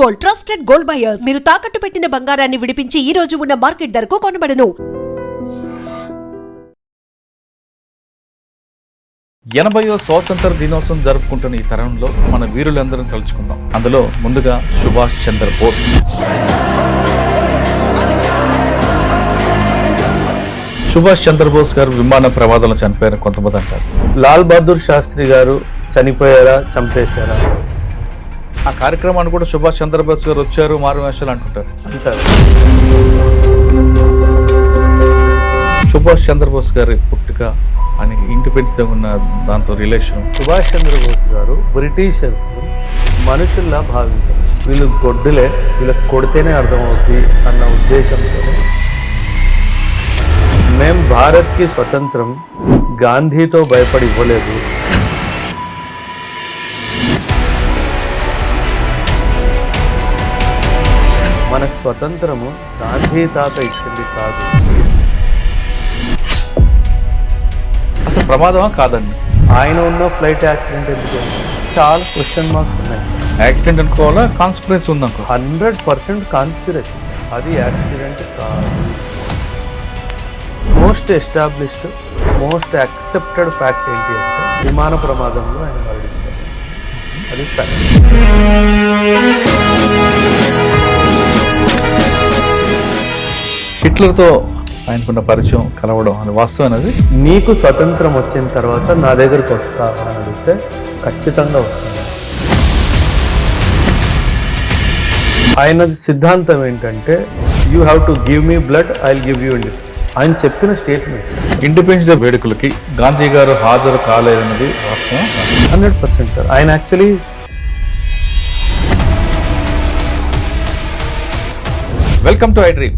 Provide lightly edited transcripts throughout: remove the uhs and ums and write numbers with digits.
Gold, trusted gold buyers. మీరు తాకట్టు పెట్టిన బంగారాన్ని విడిపించి ఈ రోజు ఉన్న మార్కెట్ ధరకు కొనబడను. 80వ స్వాతంత్ర దినోత్సవం జరుపుకుంటున్న ఈ తరుణంలో మన వీరులందరం తలుచుకుందాం. అందులో ముందుగా సుభాష్ చంద్రబోస్. సుభాష్ చంద్రబోస్ గారు విమాన ప్రమాదంలో చనిపోయారు కొంతమంది అంటారు. లాల్ బహదూర్ శాస్త్రి గారు చనిపోయారా, చంపేశారా? ఆ కార్యక్రమాన్ని కూడా సుభాష్ చంద్రబోస్ గారు వచ్చారు మారువేషాలు అంటారు. సుభాష్ చంద్రబోస్ గారి పుట్టుక అని ఇండిపెండెంట్ ఉన్న దాంతో రిలేషన్. సుభాష్ చంద్రబోస్ గారు బ్రిటిషర్స్ మనుషుల్లా భావించారు. వీళ్ళు గొడ్డులే, వీళ్ళకి కొడితేనే అర్థమవుతుంది అన్న ఉద్దేశంతో మేం భారత్కి స్వతంత్రం గాంధీతో భయపడి ఇవ్వలేదు, మనకు స్వతంత్రము గాంధీ తాత ఇచ్చింది కాదు. అసలు ప్రమాదమా కాదండి? ఆయన ఉన్న ఫ్లైట్ యాక్సిడెంట్ ఎందుకు? చాలా క్వశ్చన్ మార్క్స్ ఉన్నాయి. యాక్సిడెంట్ అనుకోవాలా, కాన్స్పిరసీ ఉందనుకో? 100% కాన్స్పిరసీ. అది యాక్సిడెంట్ కాదు. Most established, most accepted fact ఏంటి అంటే విమాన ప్రమాదంలో ఆయన మరణించారు. అది ఫ్యాక్ట్. హిట్లర్తో ఆయనకున్న పరిచయం, కలవడం అని వాస్తవం అనేది. నీకు స్వతంత్రం వచ్చిన తర్వాత నా దగ్గరికి వస్తావా అని అడిగితే ఖచ్చితంగా వస్తాను. ఆయన సిద్ధాంతం ఏంటంటే you have to give me blood, I will give you independence. ఆయన చెప్పిన స్టేట్మెంట్. ఇండిపెండెన్స్ డే వేడుకలకి గాంధీ గారు హాజరు కాలేదన్నది వాస్తవం. 100% సార్. ఆయన actually welcome to I dream.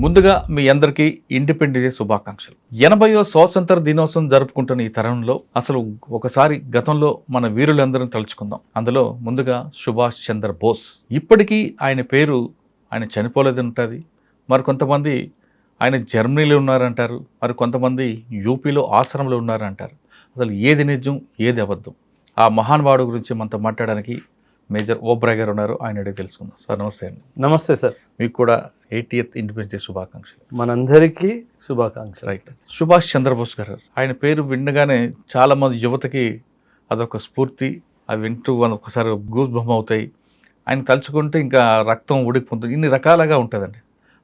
ముందుగా మీ అందరికీ ఇండిపెండెన్స్ డే శుభాకాంక్షలు. 80వ స్వాతంత్ర దినోత్సవం జరుపుకుంటున్న ఈ తరుణంలో అసలు ఒకసారి గతంలో మన వీరులందరం తలుచుకుందాం. అందులో ముందుగా సుభాష్ చంద్రబోస్. ఇప్పటికీ ఆయన పేరు, ఆయన చనిపోలేదు ఉంటుంది. మరి కొంతమంది ఆయన జర్మనీలో ఉన్నారంటారు, మరి కొంతమంది యూపీలో ఆశ్రమంలో ఉన్నారంటారు. అసలు ఏది నిజం, ఏది అబద్ధం? ఆ మహానుభావుడు గురించి మనతో మాట్లాడడానికి మేజర్ ఓబ్రాయ్ గారు ఉన్నారు. ఆయన అడిగి తెలుసుకుందాం. సార్ నమస్తే అండి. నమస్తే సార్. మీకు కూడా 80th ఇండిపెండెన్స్ డే శుభాకాంక్షలు. మనందరికీ శుభాకాంక్షలు. రైట్. సుభాష్ చంద్రబోస్ గారు ఆయన పేరు వినగానే చాలామంది యువతకి అదొక స్ఫూర్తి. అవి వింటూ ఒకసారి గూస్ బొమ్మ అవుతాయి. ఆయన తలుచుకుంటే ఇంకా రక్తం ఉడికిపోతుంది. ఇన్ని రకాలుగా ఉంటుందండి.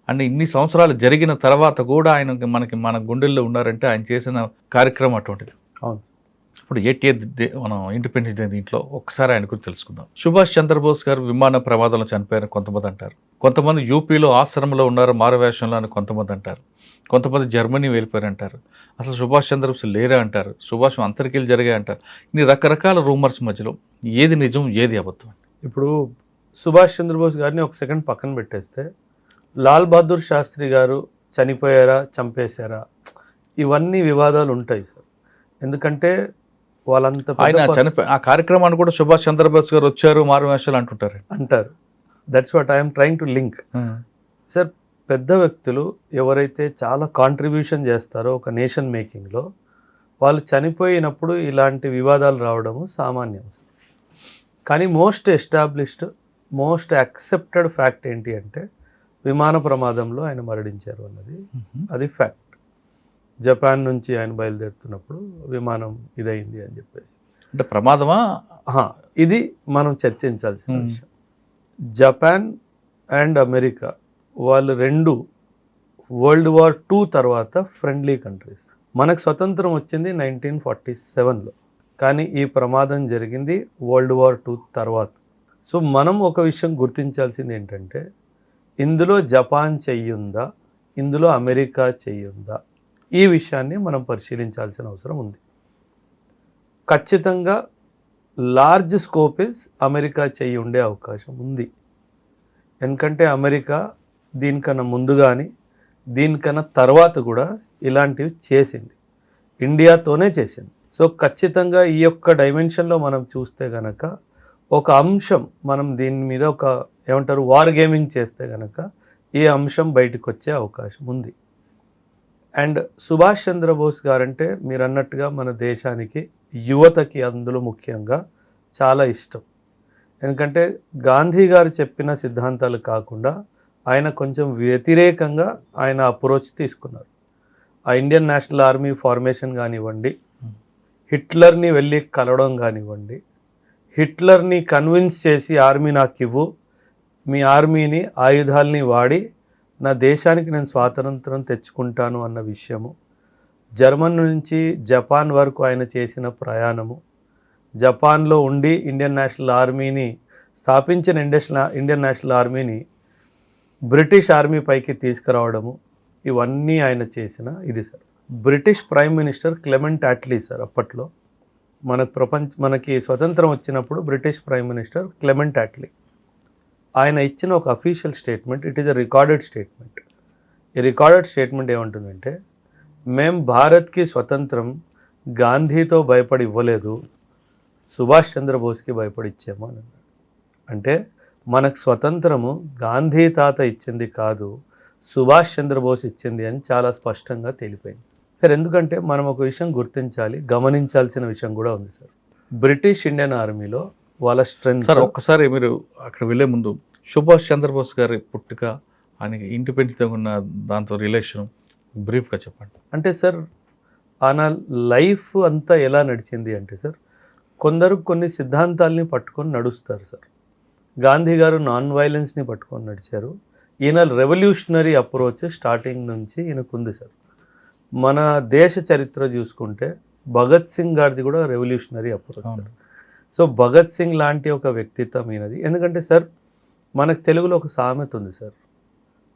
అంటే ఇన్ని సంవత్సరాలు జరిగిన తర్వాత కూడా ఆయన మన గుండెల్లో ఉన్నారంటే ఆయన చేసిన కార్యక్రమం అటువంటిది. అవును. ఇప్పుడు 80th డే మనం ఇండిపెండెన్స్ డే దీంట్లో ఒకసారి ఆయన గురించి తెలుసుకుందాం. సుభాష్ చంద్రబోస్ గారు విమాన ప్రమాదంలో చనిపోయారని కొంతమంది అంటారు. కొంతమంది యూపీలో ఆశ్రమంలో ఉన్నారు మారువేషంలో అని కొంతమంది అంటారు. కొంతమంది జర్మనీ వెళ్ళిపోయారంటారు. అసలు సుభాష్ చంద్రబోస్ లేరా అంటారు. సుభాష్ అంతరికీలు జరిగాయి అంటారు. ఇన్ని రకరకాల రూమర్స్ మధ్యలో ఏది నిజం, ఏది అబద్ధం? ఇప్పుడు సుభాష్ చంద్రబోస్ గారిని ఒక సెకండ్ పక్కన పెట్టేస్తే లాల్ బహదూర్ శాస్త్రి గారు చనిపోయారా, చంపేశారా, ఇవన్నీ వివాదాలు ఉంటాయి సార్. ఎందుకంటే వాళ్ళంతా ఆయన చనిపోయి ఆ కార్యక్రమాన్ని కూడా సుభాష్ చంద్రబోస్ గారు వచ్చారు మారువేషాలు అంటారు. That's what I'm trying to link. Sir, పెద్ద వ్యక్తులు ఎవరైతే చాలా కాంట్రిబ్యూషన్ చేస్తారో ఒక నేషన్ మేకింగ్లో, వాళ్ళు చనిపోయినప్పుడు ఇలాంటి వివాదాలు రావడము సామాన్యం సార్. కానీ most established, most accepted fact ఏంటి అంటే విమాన ప్రమాదంలో ఆయన మరణించారు అన్నది. అది ఫ్యాక్ట్. జపాన్ నుంచి ఆయన బయలుదేరుతున్నప్పుడు విమానం ఇదైంది అని చెప్పేసి. అంటే ప్రమాదమా? ఇది మనం చర్చించాల్సిన విషయం. జపాన్ అండ్ అమెరికా వాళ్ళు రెండు వరల్డ్ వార్ II తర్వాత ఫ్రెండ్లీ కంట్రీస్. మనకు స్వతంత్రం వచ్చింది 1947లో, కానీ ఈ ప్రమాదం జరిగింది వరల్డ్ వార్ II తర్వాత. సో మనం ఒక విషయం గుర్తించాల్సింది ఏంటంటే ఇందులో జపాన్ చెయ్యుందా, ఇందులో అమెరికా చెయ్యుందా, ఈ విషయాన్ని మనం పరిశీలించాల్సిన అవసరం ఉంది. ఖచ్చితంగా లార్జ్ స్కోపేజ్ అమెరికా చెయ్యి ఉండే అవకాశం ఉంది. ఎందుకంటే అమెరికా దీనికన్నా ముందు కానీ దీనికన్నా తర్వాత కూడా ఇలాంటివి చేసింది, ఇండియాతోనే చేసింది. సో ఖచ్చితంగా ఈ యొక్క డైమెన్షన్లో మనం చూస్తే కనుక ఒక అంశం, మనం దీని మీద ఒక ఏమంటారు వార్ గేమింగ్ చేస్తే కనుక ఈ అంశం బయటకు వచ్చే అవకాశం ఉంది. అండ్ సుభాష్ చంద్రబోస్ గారంటే మీరు అన్నట్టుగా మన దేశానికి, యువతకి అందులో ముఖ్యంగా చాలా ఇష్టం. ఎందుకంటే గాంధీ గారు చెప్పిన సిద్ధాంతాలు కాకుండా ఆయన కొంచెం వ్యతిరేకంగా ఆయన అప్రోచ్ తీసుకున్నారు. ఆ ఇండియన్ నేషనల్ ఆర్మీ ఫార్మేషన్ కానివ్వండి, హిట్లర్ని వెళ్ళి కలవడం కానివ్వండి, హిట్లర్ని కన్విన్స్ చేసి ఆర్మీ నాకు ఇవ్వు, మీ ఆర్మీని ఆయుధాలని వాడి నా దేశానికి నేను స్వాతంత్రం తెచ్చుకుంటాను అన్న విషయము, జర్మన్ నుంచి జపాన్ వరకు ఆయన చేసిన ప్రయాణము, జపాన్లో ఉండి ఇండియన్ నేషనల్ ఆర్మీని స్థాపించిన ఇండియన్ నేషనల్ ఆర్మీని బ్రిటిష్ ఆర్మీ పైకి తీసుకురావడము, ఇవన్నీ ఆయన చేసిన ఇది sir. British prime minister Clement Atlee sir, అప్పట్లో మనకి స్వతంత్రం వచ్చినప్పుడు British prime minister Clement Atlee ఆయన ఇచ్చిన ఒక official statement, it is a recorded statement. ఈ రికార్డెడ్ స్టేట్మెంట్ ఏమంటుందంటే, మేము భారత్కి స్వతంత్రం గాంధీతో భయపడి ఇవ్వలేదు, సుభాష్ చంద్రబోస్కి భయపడి ఇచ్చాము అని అన్నాడు. అంటే మనకు స్వతంత్రము గాంధీ తాత ఇచ్చింది కాదు, సుభాష్ చంద్రబోస్ ఇచ్చింది అని చాలా స్పష్టంగా తేలిపోయింది సార్. ఎందుకంటే మనం ఒక విషయం గుర్తించాలి, గమనించాల్సిన విషయం కూడా ఉంది సార్. బ్రిటిష్ ఇండియన్ ఆర్మీలో వాళ్ళ స్ట్రెంగ్త్ సార్, ఒక్కసారి మీరు అక్కడ వెళ్ళే ముందు సుభాష్ చంద్రబోస్ గారి పుట్టుక, ఆయన ఇండిపెండెంట్గా ఉన్న దాంతో రిలేషన్ బ్రీఫ్గా చెప్పండి. అంటే సార్ ఆయన లైఫ్ అంతా ఎలా నడిచింది అంటే సార్, కొందరు కొన్ని సిద్ధాంతాలని పట్టుకొని నడుస్తారు సార్. గాంధీ గారు నాన్ వైలెన్స్ని పట్టుకొని నడిచారు. ఈయన రెవల్యూషనరీ అప్రోచ్ స్టార్టింగ్ నుంచి ఈయనకుంది సార్. మన దేశ చరిత్ర చూసుకుంటే భగత్ సింగ్ గారిది కూడా revolutionary approach sir. So Bhagat Singh లాంటి ఒక వ్యక్తిత్వం ఈయనది. ఎందుకంటే సార్ మనకు తెలుగులో ఒక సామెత ఉంది సార్,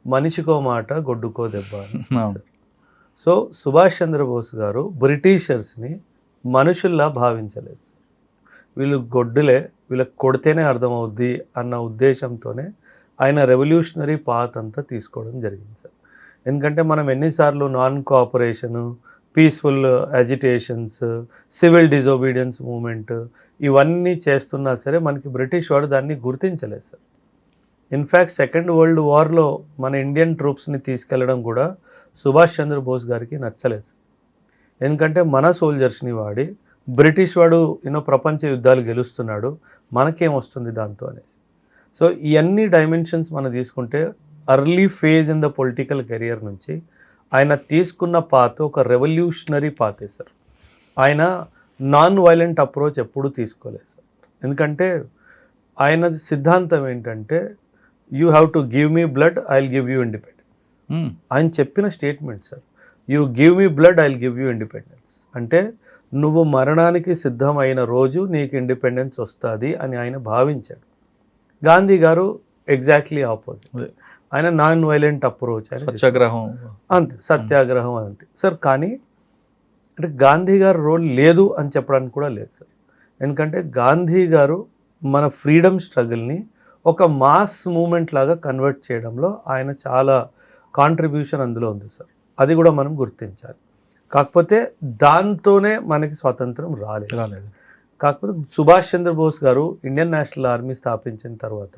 మనిషికో మాట గొడ్డుకో దెబ్బ అని. సో సుభాష్ చంద్రబోస్ గారు బ్రిటిషర్స్ని మనుషుల్లా భావించలేదు. వీళ్ళు గొడ్డులే, వీళ్ళకి కొడితేనే అర్థమవుద్ది అన్న ఉద్దేశంతోనే ఆయన రెవల్యూషనరీ పాత్ అంతా తీసుకోవడం జరిగింది సార్. ఎందుకంటే మనం ఎన్నిసార్లు non cooperation, peaceful agitations, civil disobedience movement ఇవన్నీ చేస్తున్నా సరే మనకి బ్రిటిష్ వాడు దాన్ని గుర్తించలేదు సార్. ఇన్ఫ్యాక్ట్ సెకండ్ వరల్డ్ వార్లో మన ఇండియన్ ట్రూప్స్ని తీసుకెళ్లడం కూడా సుభాష్ చంద్రబోస్ గారికి నచ్చలేదు. ఎందుకంటే మన సోల్జర్స్ని వాడి బ్రిటిష్ వాడు ప్రపంచ యుద్ధాలు గెలుస్తున్నాడు, మనకేం వస్తుంది దాంతో అనేది. సో ఇవన్నీ డైమెన్షన్స్ మనం తీసుకుంటే early phase in the political career నుంచి ఆయన తీసుకున్న పాత్ ఒక రెవల్యూషనరీ పాతే సార్. ఆయన నాన్ వైలెంట్ అప్రోచ్ ఎప్పుడూ తీసుకోలేదు సార్. ఎందుకంటే ఆయన సిద్ధాంతం ఏంటంటే, you have to give me blood, I will give you independence. ఆయన చెప్పిన statement sir, you give me blood, I will give you independence. అంటే నువ్వు మరణానికి సిద్ధమైన రోజు నీకు ఇండిపెండెన్స్ వస్తుంది అని ఆయన భావించాడు. గాంధీ గారు ఎగ్జాక్ట్లీ ఆపోజిట్. ఆయన నాన్ వైలెంట్ అప్రోచ్ అని, సత్యాగ్రహం అంతే, సత్యాగ్రహం అంతే సార్. కానీ అంటే గాంధీ గారు రోల్ లేదు అని చెప్పడానికి కూడా లేదు సార్. ఎందుకంటే గాంధీ గారు మన ఫ్రీడమ్ స్ట్రగుల్ని ఒక మాస్ మూమెంట్ లాగా కన్వర్ట్ చేయడంలో ఆయన చాలా కాంట్రిబ్యూషన్ అందులో ఉంది సార్. అది కూడా మనం గుర్తించాలి. కాకపోతే దాంతోనే మనకి స్వాతంత్రం రాలేదు. కాకపోతే సుభాష్ చంద్రబోస్ గారు ఇండియన్ నేషనల్ ఆర్మీ స్థాపించిన తర్వాత,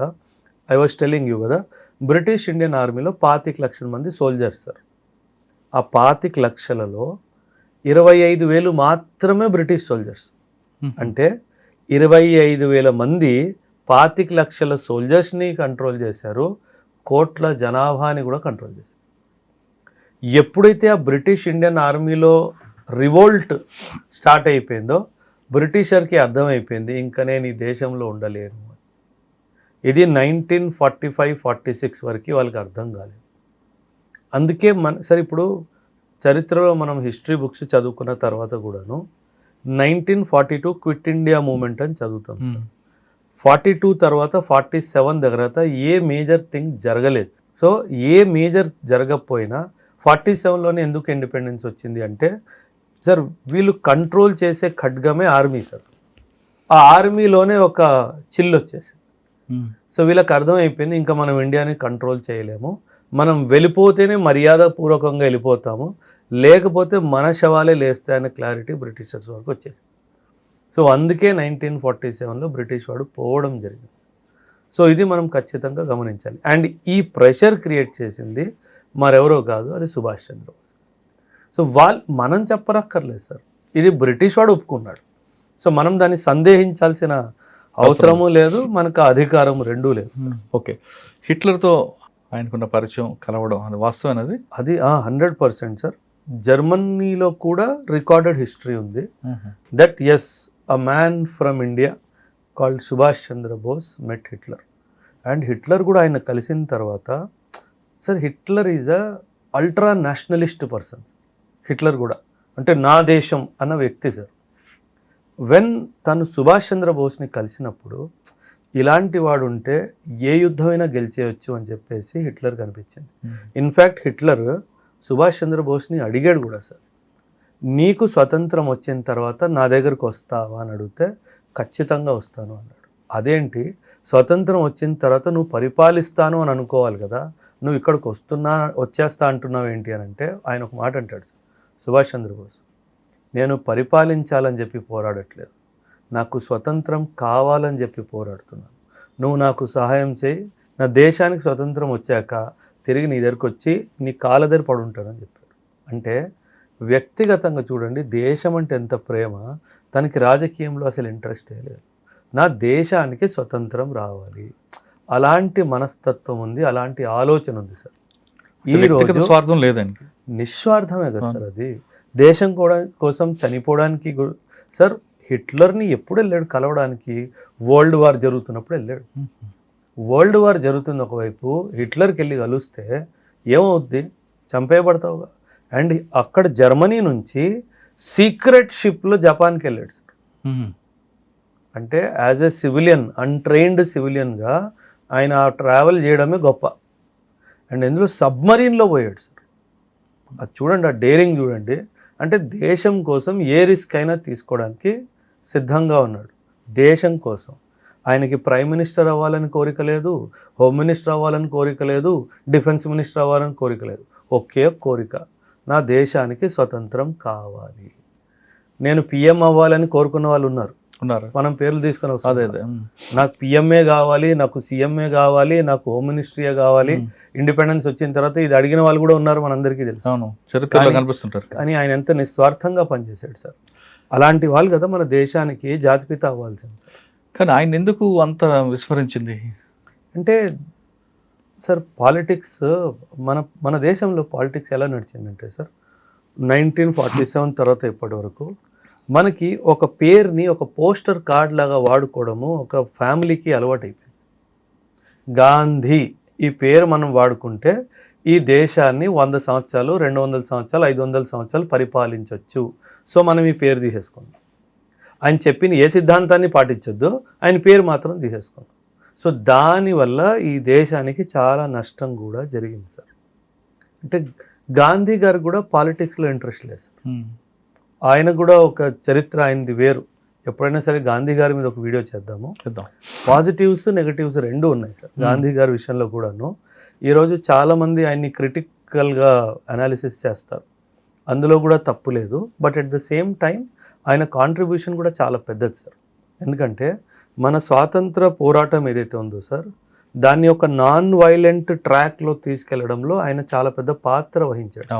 ఐ వాజ్ టెలింగ్ యూ కదా, బ్రిటిష్ ఇండియన్ ఆర్మీలో 25 లక్షల మంది సోల్జర్స్ సార్. ఆ 25 లక్షలలో 25,000 మాత్రమే బ్రిటిష్ సోల్జర్స్. అంటే 25,000 మంది 25 లక్షల సోల్జర్స్ని కంట్రోల్ చేశారు, కోట్ల జనాభాని కూడా కంట్రోల్ చేశారు. ఎప్పుడైతే ఆ బ్రిటిష్ ఇండియన్ ఆర్మీలో రివోల్ట్ స్టార్ట్ అయిపోయిందో బ్రిటిషర్కి అర్థమైపోయింది, ఇంకా నేను ఈ దేశంలో ఉండలేను. ఇది 1945-46 వరకు వాళ్ళకి అర్థం కాలేదు. అందుకే సరే ఇప్పుడు చరిత్రలో మనం హిస్టరీ బుక్స్ చదువుకున్న తర్వాత కూడాను 1942 క్విట్ ఇండియా మూమెంట్ అని చదువుతాం. 42 తర్వాత 47 దగ్గర ఏ మేజర్ థింగ్ జరగలేదు. సో ఏ మేజర్ జరగకపోయినా 47లోనే ఎందుకు ఇండిపెండెన్స్ వచ్చింది అంటే సార్, వీళ్ళు కంట్రోల్ చేసే ఖడ్గమే ఆర్మీ సార్. ఆ ఆర్మీలోనే ఒక చిల్లు వచ్చేసింది. సో వీళ్ళకి అర్థమైపోయింది, ఇంకా మనం ఇండియాని కంట్రోల్ చేయలేము, మనం వెళ్ళిపోతేనే మర్యాదపూర్వకంగా వెళ్ళిపోతాము, లేకపోతే మన శవాలే లేస్తాయనే క్లారిటీ బ్రిటిషర్స్ వరకు వచ్చేసింది. సో అందుకే 1947లో బ్రిటిష్ వాడు పోవడం జరిగింది. సో ఇది మనం ఖచ్చితంగా గమనించాలి. అండ్ ఈ ప్రెషర్ క్రియేట్ చేసింది మరెవరో కాదు, అది సుభాష్ చంద్రబోస్. సో మనం చెప్పనక్కర్లేదు సార్, ఇది బ్రిటిష్ వాడు ఒప్పుకున్నాడు. సో మనం దాన్ని సందేహించాల్సిన అవసరము లేదు, మనకు అధికారం రెండూ లేదు. ఓకే. హిట్లర్తో ఆయనకున్న పరిచయం కలవడం అది వాస్తవం అది. అది 100% సార్. జర్మనీలో కూడా రికార్డెడ్ హిస్టరీ ఉంది that is a man from India called Subhash Chandra Bose met Hitler. And Hitler కూడా ఆయన కలిసిన తర్వాత sir, Hitler is a ultra nationalist person. Hitler కూడా అంటే నా దేశం అన్న వ్యక్తి సార్. వెన్ తను సుభాష్ చంద్ర బోస్ని కలిసినప్పుడు ఇలాంటి వాడు ఉంటే ఏ యుద్ధమైనా గెలిచేయచ్చు అని చెప్పేసి హిట్లర్ కనిపించింది. ఇన్ఫ్యాక్ట్ హిట్లర్ సుభాష్ చంద్ర బోస్ని అడిగాడు కూడా సార్, నీకు స్వతంత్రం వచ్చిన తర్వాత నా దగ్గరకు వస్తావా అని అడిగితే ఖచ్చితంగా వస్తాను అన్నాడు. అదేంటి, స్వతంత్రం వచ్చిన తర్వాత నువ్వు పరిపాలిస్తాను అని అనుకోవాలి కదా, నువ్వు ఇక్కడికి వచ్చేస్తా అంటున్నావు ఏంటి అని అంటే ఆయన ఒక మాట అంటాడు సార్, సుభాష్ చంద్రబోస్, నేను పరిపాలించాలని చెప్పి పోరాడట్లేదు, నాకు స్వతంత్రం కావాలని చెప్పి పోరాడుతున్నాను. నువ్వు నాకు సహాయం చేయి, నా దేశానికి స్వతంత్రం వచ్చాక తిరిగి నీ దగ్గరికి వచ్చి నీ కాళ్ళ దగ్గర పడుంటానని చెప్పాడు. అంటే వ్యక్తిగతంగా చూడండి, దేశం అంటే ఎంత ప్రేమ, తనకి రాజకీయంలో అసలు ఇంట్రెస్ట్ లేదు. నా దేశానికి స్వతంత్రం రావాలి, అలాంటి మనస్తత్వం ఉంది, అలాంటి ఆలోచన ఉంది సార్. ఈ రోజు స్వార్థం లేదండి, నిస్వార్థమే కదా సార్. అది దేశం కూడా కోసం చనిపోవడానికి సార్. హిట్లర్ని ఎప్పుడు వెళ్ళాడు కలవడానికి? వరల్డ్ వార్ జరుగుతున్నప్పుడు వెళ్ళాడు. వరల్డ్ వార్ జరుగుతుంది ఒకవైపు, హిట్లర్కి వెళ్ళి కలిస్తే ఏమవుద్ది? చంపేయబడతావుగా. అండ్ అక్కడ జర్మనీ నుంచి సీక్రెట్ షిప్లో జపాన్కి వెళ్ళాడు సార్. అంటే యాజ్ ఎ సివిలియన్, అన్ట్రైన్డ్ సివిలియన్గా ఆయన ట్రావెల్ చేయడమే గొప్ప. అండ్ ఇందులో సబ్మరీన్లో పోయాడు సార్. అది చూడండి, ఆ డేరింగ్ చూడండి. అంటే దేశం కోసం ఏ రిస్క్ అయినా తీసుకోవడానికి సిద్ధంగా ఉన్నాడు. దేశం కోసం. ఆయనకి ప్రైమ్ మినిస్టర్ అవ్వాలని కోరిక లేదు, హోమ్ మినిస్టర్ అవ్వాలని కోరిక లేదు, డిఫెన్స్ మినిస్టర్ అవ్వాలని కోరిక లేదు. ఒకే కోరిక, నా దేశానికి స్వతంత్రం కావాలి. నేను పిఎం అవ్వాలని కోరుకున్న వాళ్ళు ఉన్నారు, మనం పేర్లు తీసుకొని వస్తాం. నాకు పిఎంఏ కావాలి, నాకు సీఎంఏ కావాలి, నాకు హోమ్ మినిస్ట్రీయే కావాలి. ఇండిపెండెన్స్ వచ్చిన తర్వాత ఇది అడిగిన వాళ్ళు కూడా ఉన్నారు, మనందరికీ తెలుసు. కనిపిస్తుంటారు. కానీ ఆయన ఎంత నిస్వార్థంగా పనిచేశాడు సార్. అలాంటి వాళ్ళు కదా మన దేశానికి జాతిపిత అవ్వాల్సింది. కానీ ఆయన ఎందుకు అంత విస్మరించింది అంటే సార్, పాలిటిక్స్ మన దేశంలో పాలిటిక్స్ ఎలా నడిచిందంటే సార్, 1947 తర్వాత ఇప్పటి వరకు మనకి ఒక పేరుని ఒక పోస్టర్ కార్డ్ లాగా వాడుకోవడము ఒక ఫ్యామిలీకి అలవాటు అయిపోయింది. గాంధీ ఈ పేరు మనం వాడుకుంటే ఈ దేశాన్ని 100 సంవత్సరాలు, 200 సంవత్సరాలు, 500 సంవత్సరాలు పరిపాలించవచ్చు. సో మనం ఈ పేరు తీసేసుకున్నాం. ఆయన చెప్పిన ఏ సిద్ధాంతాన్ని పాటించొద్దు, ఆయన పేరు మాత్రం తీసేసుకున్నాం. సో దానివల్ల ఈ దేశానికి చాలా నష్టం కూడా జరిగింది సార్. అంటే గాంధీ గారు కూడా పాలిటిక్స్లో ఇంట్రెస్ట్ లేదు సార్. ఆయన కూడా ఒక చరిత్ర ఆయనది వేరు. ఎప్పుడైనా సరే గాంధీ గారి మీద ఒక వీడియో చేద్దాము. పాజిటివ్స్ నెగటివ్స్ రెండూ ఉన్నాయి సార్ గాంధీ గారి విషయంలో కూడాను. ఈరోజు చాలామంది ఆయన్ని క్రిటికల్గా అనాలిసిస్ చేస్తారు, అందులో కూడా తప్పు లేదు. But at the same time ఆయన కాంట్రిబ్యూషన్ కూడా చాలా పెద్దది సార్. ఎందుకంటే మన స్వాతంత్ర పోరాటం ఏదైతే ఉందో సార్, దాన్ని ఒక నాన్ వైలెంట్ ట్రాక్లో తీసుకెళ్లడంలో ఆయన చాలా పెద్ద పాత్ర వహించాడు.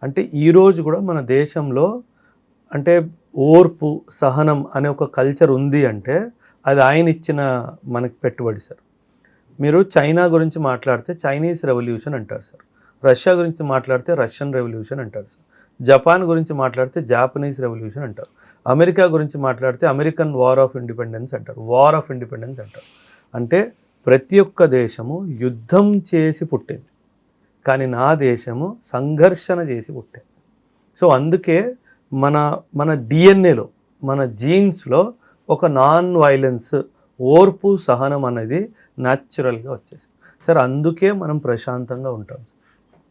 అంటే ఈరోజు కూడా మన దేశంలో అంటే ఓర్పు, సహనం అనే ఒక కల్చర్ ఉంది అంటే అది ఆయన ఇచ్చిన మనకి పెట్టుబడి సార్. మీరు చైనా గురించి మాట్లాడితే చైనీస్ రెవల్యూషన్ అంటారు సార్, రష్యా గురించి మాట్లాడితే రష్యన్ రెవల్యూషన్ అంటారు సార్, జపాన్ గురించి మాట్లాడితే జాపనీస్ రెవల్యూషన్ అంటారు, అమెరికా గురించి మాట్లాడితే అమెరికన్ వార్ ఆఫ్ ఇండిపెండెన్స్ అంటారు, వార్ ఆఫ్ ఇండిపెండెన్స్ అంటారు. అంటే ప్రతి ఒక్క దేశము యుద్ధం చేసి పుట్టింది, కానీ నా దేశము సంఘర్షణ చేసి పుట్టింది. సో అందుకే మన డిఎన్ఏలో, మన జీన్స్లో ఒక నాన్ వైలెన్స్, ఓర్పు, సహనం అనేది న్యాచురల్గా వచ్చేసి సార్. అందుకే మనం ప్రశాంతంగా ఉంటాం.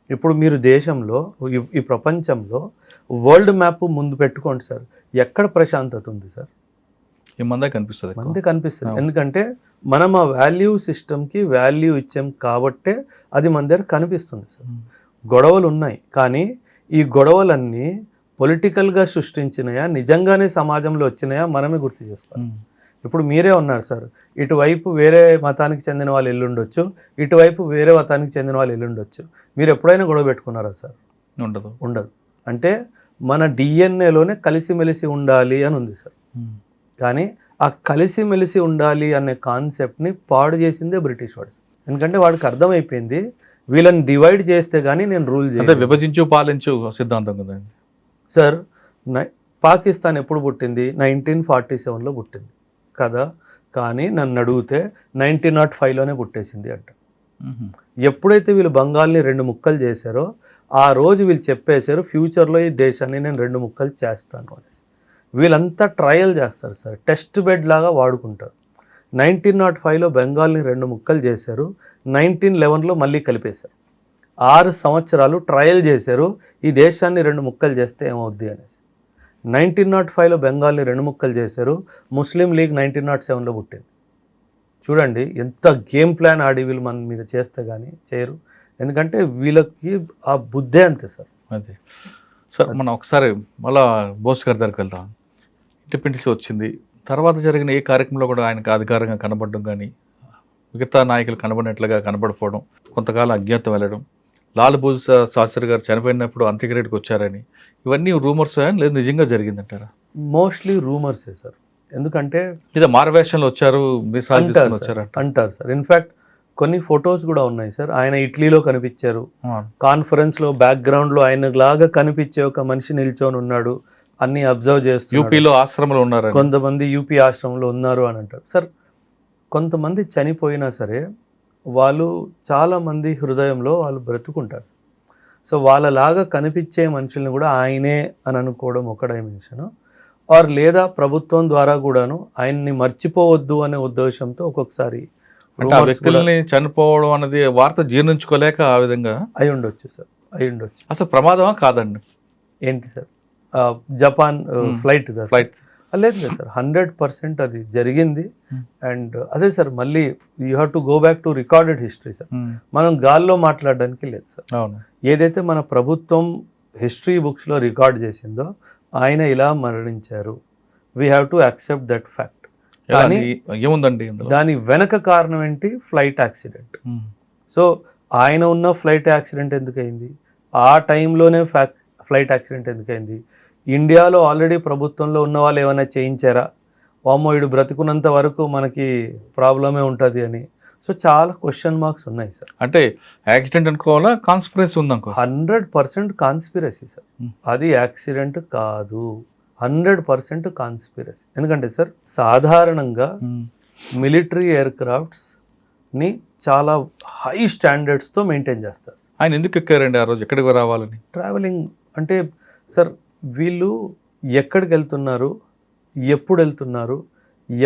ఇప్పుడు మీరు దేశంలో, ఈ ప్రపంచంలో వరల్డ్ మ్యాప్ ముందు పెట్టుకోండి సార్, ఎక్కడ ప్రశాంతత ఉంది సార్? మందే కనిపిస్తుంది. ఎందుకంటే మనం ఆ వాల్యూ సిస్టమ్కి వాల్యూ ఇచ్చాం కాబట్టే అది మన దగ్గర కనిపిస్తుంది సార్. గొడవలు ఉన్నాయి, కానీ ఈ గొడవలన్నీ పొలిటికల్గా సృష్టించినాయా, నిజంగానే సమాజంలో వచ్చినాయా మనమే గుర్తు చేసుకోవాలి. ఇప్పుడు మీరే ఉన్నారు సార్, ఇటువైపు వేరే మతానికి చెందిన వాళ్ళు ఎల్లుండొచ్చు, ఇటువైపు వేరే మతానికి చెందిన వాళ్ళు ఎల్లుండొచ్చు. మీరు ఎప్పుడైనా గొడవ పెట్టుకున్నారా సార్? ఉండదు. అంటే మన డిఎన్ఏలోనే కలిసిమెలిసి ఉండాలి అని ఉంది సార్. కానీ ఆ కలిసిమెలిసి ఉండాలి అనే కాన్సెప్ట్ని పాడు చేసిందే బ్రిటిష్ వాడు. ఎందుకంటే వాడికి అర్థమైపోయింది వీళ్ళని డివైడ్ చేస్తే కానీ నేను రూల్ అంటే చేయను. విభజించు పాలించు సిద్ధాంతం కదండి. సార్ పాకిస్తాన్ ఎప్పుడు పుట్టింది? 1947లో పుట్టింది కదా. కానీ నన్ను అడిగితే 1905లోనే పుట్టేసింది అంట. ఎప్పుడైతే వీళ్ళు బెంగాల్ని 2 ముక్కలు చేశారో ఆ రోజు వీళ్ళు చెప్పేశారు ఫ్యూచర్లో ఈ దేశాన్ని నేను 2 ముక్కలు చేస్తాను అనేసి. వీళ్ళంతా ట్రయల్ చేస్తారు సార్, టెస్ట్ బెడ్ లాగా వాడుకుంటారు. 1905లో బెంగాల్ని 2 ముక్కలు చేశారు, 1911లో మళ్ళీ కలిపేశారు. 6 సంవత్సరాలు ట్రయల్ చేశారు ఈ దేశాన్ని 2 ముక్కలు చేస్తే ఏమవుద్ది అనేసి. 1905లో బెంగాల్ని 2 ముక్కలు చేశారు, ముస్లిం లీగ్ 1907లో పుట్టింది. చూడండి ఎంత గేమ్ ప్లాన్ ఆడి వీళ్ళు మన మీద చేస్తే కానీ చేయరు. ఎందుకంటే వీళ్ళకి ఆ బుద్ధే అంతే సార్. అదే సార్, మనం ఒకసారి మళ్ళా బోస్ గారి దగ్గరికి వెళ్దాం. ఇండిపెండెన్స్ వచ్చింది తర్వాత జరిగిన ఏ కార్యక్రమంలో కూడా ఆయనకు అధికారంగా కనబడడం కానీ, మిగతా నాయకులు కనబడినట్లుగా కనబడిపోవడం, కొంతకాలం అజ్ఞాతం వెళ్ళడం, లాల్ బహదూర్ శాస్త్రి గారు చనిపోయినప్పుడు అంత్యక్రియకు వచ్చారని, ఇవన్నీ రూమర్స్ లేదు నిజంగా జరిగిందంటారా? Mostly రూమర్సే sir. ఎందుకంటే లేదా మారవేషంలో వచ్చారు అంటారు సార్. ఇన్ఫ్యాక్ట్ కొన్ని ఫొటోస్ కూడా ఉన్నాయి సార్. ఆయన ఇటలీలో కనిపించారు, కాన్ఫరెన్స్లో బ్యాక్గ్రౌండ్లో ఆయన లాగా కనిపించే ఒక మనిషి నిల్చొని ఉన్నాడు, అన్ని అబ్జర్వ్ చేస్తూ యూపీలో ఆశ్రమంలో ఉన్నారు, కొంతమంది యూపీ ఆశ్రమంలో ఉన్నారు అని అంటారు సార్. కొంతమంది చనిపోయినా సరే వాళ్ళు చాలామంది హృదయంలో వాళ్ళు బ్రతుకుంటారు. సో వాళ్ళలాగా కనిపించే మనుషుల్ని కూడా ఆయనే అని అనుకోవడం ఒక డైమెన్షన్. ఆర్ లేదా ప్రభుత్వం ద్వారా కూడాను ఆయన్ని మర్చిపోవద్దు అనే ఉద్దేశంతో ఒక్కొక్కసారి వ్యక్తుల్ని చనిపోవడం అనేది వార్త జీర్ణించుకోలేక ఆ విధంగా అయి ఉండొచ్చు సార్, అయి ఉండొచ్చు. అసలు ప్రమాదమా కాదండి? ఏంటి సార్, జపాన్ ఫ్లైట్ ఫ్లైట్ లేదు కదా సార్, 100% అది జరిగింది. అండ్ అదే సార్, మళ్ళీ you have to go back to recorded history sir. మనం గాల్లో మాట్లాడడానికి లేదు సార్. అవును, ఏదైతే మన ప్రభుత్వం హిస్టరీ బుక్స్లో రికార్డ్ చేసిందో ఆయన ఇలా మరణించారు, we have to accept that fact. కానీ ఏముందండి దాని వెనక కారణం ఏంటి? Flight accident. సో ఆయన ఉన్న ఫ్లైట్ యాక్సిడెంట్ ఎందుకయింది, ఆ టైంలోనే ఫ్లైట్ యాక్సిడెంట్ ఎందుకయింది, ఇండియాలో ఆల్రెడీ ప్రభుత్వంలో ఉన్న వాళ్ళు ఏమైనా చేయించారా, వామ్మో వీడు బ్రతుకున్నంత వరకు మనకి ప్రాబ్లమే ఉంటుంది అని. సో చాలా క్వశ్చన్ మార్క్స్ ఉన్నాయి సార్. అంటే యాక్సిడెంట్ అనుకోవాలా, కాన్స్పిరసీ ఉందనుకో? 100% కాన్స్పిరసీ సార్, అది యాక్సిడెంట్ కాదు, 100% కాన్స్పిరసీ. ఎందుకంటే సార్ సాధారణంగా మిలిటరీ ఎయిర్క్రాఫ్ట్స్ని చాలా హై స్టాండర్డ్స్తో మెయింటైన్ చేస్తారు. ఆయన ఎందుకు ఎక్కారండి ఆ రోజు, ఎక్కడికి రావాలని? ట్రావెలింగ్ అంటే సార్ వీళ్ళు ఎక్కడికి వెళ్తున్నారు, ఎప్పుడు వెళ్తున్నారు,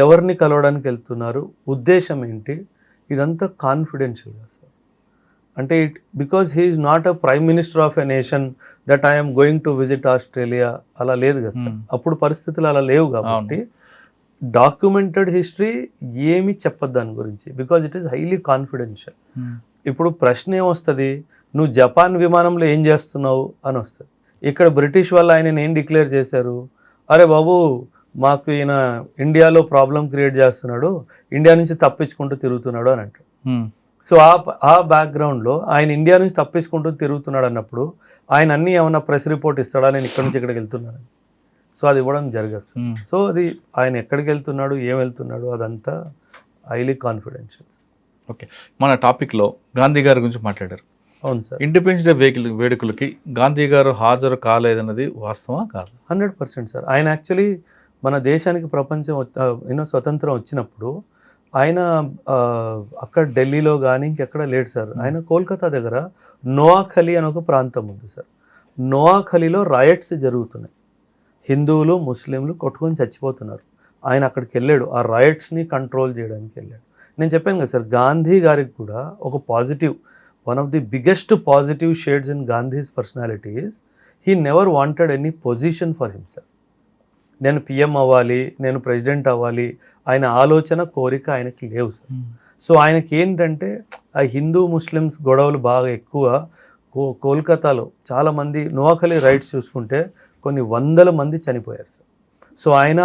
ఎవరిని కలవడానికి వెళ్తున్నారు, ఉద్దేశం ఏంటి, ఇదంతా కాన్ఫిడెన్షియల్గా సార్. అంటే because he is not a prime minister of a nation that I'm going to visit Australia, అలా లేదు కదా సార్. అప్పుడు పరిస్థితులు అలా లేవు కాబట్టి డాక్యుమెంటెడ్ హిస్టరీ ఏమి చెప్పదు దాని గురించి, because it is highly confidential. ఇప్పుడు ప్రశ్న ఏమొస్తుంది, నువ్వు జపాన్ విమానంలో ఏం చేస్తున్నావు అని వస్తుంది. ఇక్కడ బ్రిటిష్ వాళ్ళు ఆయన ఏం డిక్లేర్ చేశారు, అరే బాబు మాకు ఈయన ఇండియాలో ప్రాబ్లం క్రియేట్ చేస్తున్నాడు, ఇండియా నుంచి తప్పించుకుంటూ తిరుగుతున్నాడు అని అంటారు. సో ఆ బ్యాక్గ్రౌండ్లో ఆయన ఇండియా నుంచి తప్పించుకుంటూ తిరుగుతున్నాడు అన్నప్పుడు ఆయన అన్నీ ఏమన్నా ప్రెస్ రిపోర్ట్ ఇస్తాడా, నేను ఇక్కడి నుంచి ఇక్కడికి వెళ్తున్నాను? సో అది ఇవ్వడం జరగదు. సో అది ఆయన ఎక్కడికి వెళ్తున్నాడు, ఏం వెళ్తున్నాడు, అదంతా హైలీ కాన్ఫిడెన్షియల్. ఓకే, మన టాపిక్లో గాంధీ గారి గురించి మాట్లాడారు. అవును సార్. ఇండిపెండెన్స్ డే వేడుకలకి గాంధీ గారు హాజరు కాలేదన్నది వాస్తవా కాదు? 100% సార్. ఆయన యాక్చువల్లీ మన దేశానికి ప్రపంచం స్వతంత్రం వచ్చినప్పుడు ఆయన అక్కడ ఢిల్లీలో కానీ ఇంకెక్కడ లేడు సార్. ఆయన కోల్కతా దగ్గర నోవాఖలీ అని ఒక ప్రాంతం ఉంది సార్. నోవాఖలీలో రాయట్స్ జరుగుతున్నాయి, హిందువులు ముస్లింలు కొట్టుకొని చచ్చిపోతున్నారు. ఆయన అక్కడికి వెళ్ళాడు, ఆ రాయట్స్ని కంట్రోల్ చేయడానికి వెళ్ళాడు. నేను చెప్పాను కదా సార్, గాంధీ గారికి కూడా ఒక positive, one of the biggest positive shades in Gandhi's personality is he never wanted any position for himself. నేను పిఎం అవ్వాలి, నేను ప్రెసిడెంట్ అవ్వాలి, ఆయన ఆలోచన కోరిక ఆయనకి లేవు సార్. సో ఆయనకి ఏంటంటే ఆ హిందూ ముస్లిమ్స్ గొడవలు బాగా ఎక్కువ. కోల్కతాలో చాలామంది నోవాఖలీ రైట్స్ చూసుకుంటే కొన్ని వందల మంది చనిపోయారు సార్. సో ఆయన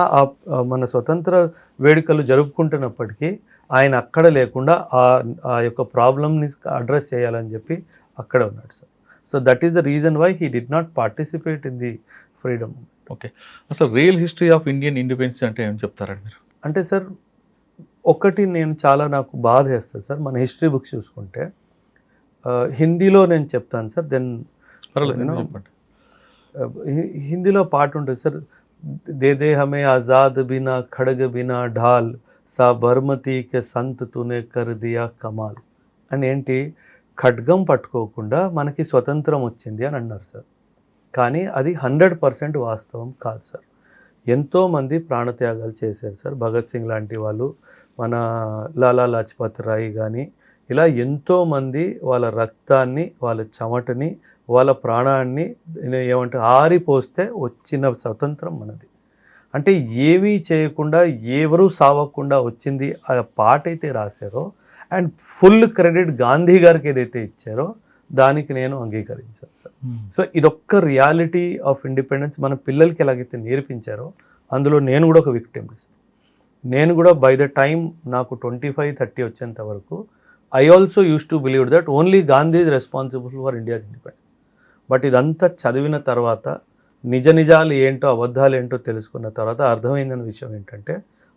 మన స్వతంత్ర వేడుకలు జరుపుకుంటున్నప్పటికీ ఆయన అక్కడ లేకుండా ఆ యొక్క ప్రాబ్లమ్ని అడ్రస్ చేయాలని చెప్పి అక్కడ ఉన్నాడు sir. So that is the reason why he did not participate in the freedom. Okay, అసలు real history of Indian independence అంటే ఏం చెప్తారండి మీరు? అంటే సార్ ఒకటి నేను చాలా నాకు బాధ వేస్తుంది సార్, మన హిస్టరీ బుక్స్ చూసుకుంటే హిందీలో నేను చెప్తాను సార్, దెన్ చెప్పండి. హిందీలో పాట ఉంటుంది sir, they they హమే Azad Bina ఖడ్గ బినా ఢాల్ సా బర్మతి కే సంత్ తునే కర్ దియా కమాల్ అని. ఏంటి, ఖడ్గం పట్టుకోకుండా మనకి స్వతంత్రం వచ్చింది అని అన్నారు సార్. కానీ అది 100% వాస్తవం కాదు సార్. ఎంతోమంది ప్రాణత్యాగాలు చేశారు సార్, భగత్ సింగ్ లాంటి వాళ్ళు, మన లాలా లాజ్పత్ రాయ్ కానీ, ఇలా ఎంతోమంది వాళ్ళ రక్తాన్ని, వాళ్ళ చెమటని, వాళ్ళ ప్రాణాన్ని ఏమంటారు ఆరిపోస్తే వచ్చిన స్వతంత్రం మనది. అంటే ఏమీ చేయకుండా ఎవరూ సావకుండా వచ్చింది ఆ పాట అయితే రాశారో, అండ్ ఫుల్ క్రెడిట్ గాంధీ గారికి ఏదైతే ఇచ్చారో దానికి నేను అంగీకరించాను సార్. సో ఇదొక్క రియాలిటీ ఆఫ్ ఇండిపెండెన్స్ మన పిల్లలకి ఎలాగైతే నేర్పించారో అందులో నేను కూడా ఒక విక్టిమ్. నేను కూడా బై ద టైం నాకు 25-30 వచ్చేంత వరకు I also use to believe that only Gandhi is responsible for India's independence. But ఇదంతా చదివిన తర్వాత నిజ నిజాలు ఏంటో అబద్ధాలు ఏంటో తెలుసుకున్న తర్వాత అర్థమైందన్న విషయం ఏంటంటే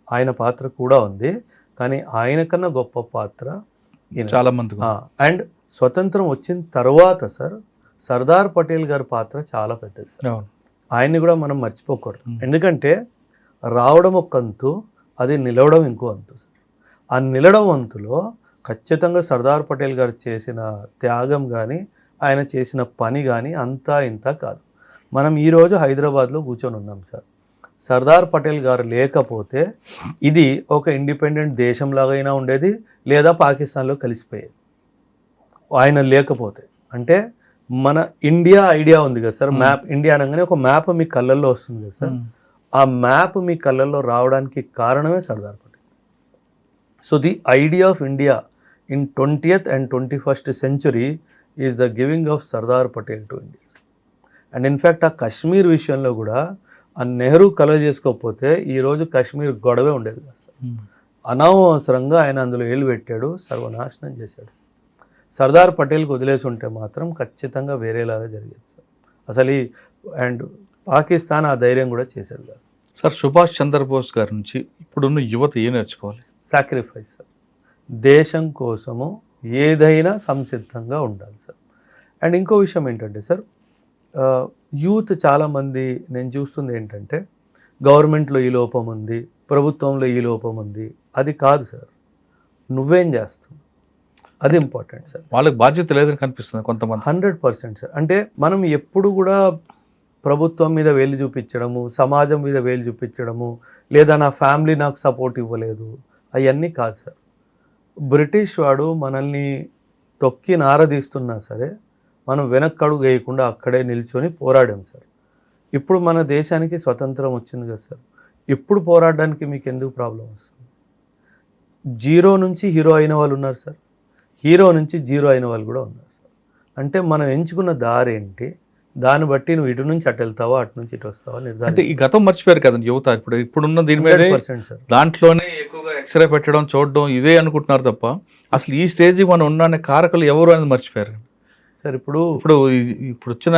ఆయన పాత్ర కూడా ఉంది, కానీ ఆయన కన్నా గొప్ప పాత్ర చాలా మంది. అండ్ స్వతంత్రం వచ్చిన తర్వాత సార్ సర్దార్ పటేల్ గారి పాత్ర చాలా పెద్దది సార్. ఆయన్ని కూడా మనం మర్చిపోకూడదు. ఎందుకంటే రావడం ఒక అంతు, అది నిలవడం ఇంకో అంతు సార్. ఆ నిలవడం అంతులో ఖచ్చితంగా సర్దార్ పటేల్ గారు చేసిన త్యాగం కానీ ఆయన చేసిన పని కానీ అంతా ఇంత కాదు. మనం ఈరోజు హైదరాబాద్లో కూర్చొని ఉన్నాం సార్. సర్దార్ పటేల్ గారు లేకపోతే ఇది ఒక ఇండిపెండెంట్ దేశంలాగైనా ఉండేది, లేదా పాకిస్తాన్లో కలిసిపోయేది. ఆయన లేకపోతే అంటే మన ఇండియా ఐడియా ఉంది కదా సార్, మ్యాప్ ఇండియా అనగానే ఒక మ్యాప్ మీ కళ్ళల్లో వస్తుంది కదా సార్. ఆ మ్యాప్ మీ కళ్ళల్లో రావడానికి కారణమే Sardar Patel. So the idea of India in 20th and 21st century is the giving of Sardar Patel to India. And in fact ఆ కశ్మీర్ విషయంలో కూడా ఆ నెహ్రూ కలవ చేసుకోకపోతే ఈరోజు కశ్మీర్ గొడవే ఉండేది కదా సార్. అనవసరంగా ఆయన అందులో ఏలు పెట్టాడు, సర్వనాశనం చేశాడు. సర్దార్ పటేల్కి వదిలేసి ఉంటే మాత్రం ఖచ్చితంగా వేరేలాగా జరిగేది సార్. అసలు ఈ అండ్ పాకిస్తాన్ ఆ ధైర్యం కూడా చేశారు కాదు సార్. సుభాష్ చంద్రబోస్ గారి నుంచి ఇప్పుడున్న యువత ఏం నేర్చుకోవాలి? Sacrifice sir. దేశం కోసము ఏదైనా సంసిద్ధంగా ఉండాలి సార్. అండ్ ఇంకో విషయం ఏంటంటే సార్, యూత్ చాలామంది నేను చూస్తుంది ఏంటంటే గవర్నమెంట్లో ఈ లోపం ఉంది, ప్రభుత్వంలో ఈ లోపం ఉంది. అది కాదు సార్, నువ్వేం చేస్తున్నావు అది ఇంపార్టెంట్ సార్. వాళ్ళకి బాధ్యత లేదని కనిపిస్తుంది కొంతమంది. 100% సార్. అంటే మనం ఎప్పుడు కూడా ప్రభుత్వం మీద వేలు చూపించడము, సమాజం మీద వేలు చూపించడము, లేదా నా ఫ్యామిలీ నాకు సపోర్ట్ ఇవ్వలేదు, అవన్నీ కాదు సార్. బ్రిటిష్ వాడు మనల్ని తొక్కి నారదీస్తున్నా సరే మనం వెనక్కడుగు వేయకుండా అక్కడే నిల్చొని పోరాడాం సార్. ఇప్పుడు మన దేశానికి స్వతంత్రం వచ్చింది కదా సార్, ఇప్పుడు పోరాడడానికి మీకు ఎందుకు ప్రాబ్లం వస్తుంది? జీరో నుంచి హీరో అయిన వాళ్ళు ఉన్నారు సార్, హీరో నుంచి జీరో అయిన వాళ్ళు కూడా ఉన్నారు సార్. అంటే మనం ఎంచుకున్న దారి ఏంటి, దాన్ని బట్టి నువ్వు ఇటు నుంచి అటు వెళ్తావా, అటు నుంచి ఇటు వస్తావా నిర్ధారణ. అంటే ఈ గతం మర్చిపోయారు కదండి యువత. ఇప్పుడున్న దీని మీద 100% సార్. దాంట్లోనే ఎక్కువగా ఎక్స్రే పెట్టడం, చూడడం ఇదే అనుకుంటున్నారు తప్ప అసలు ఈ స్టేజ్ మనం ఉన్న కారకులు ఎవరు అనేది మర్చిపోయారు సార్. ఇప్పుడు వచ్చిన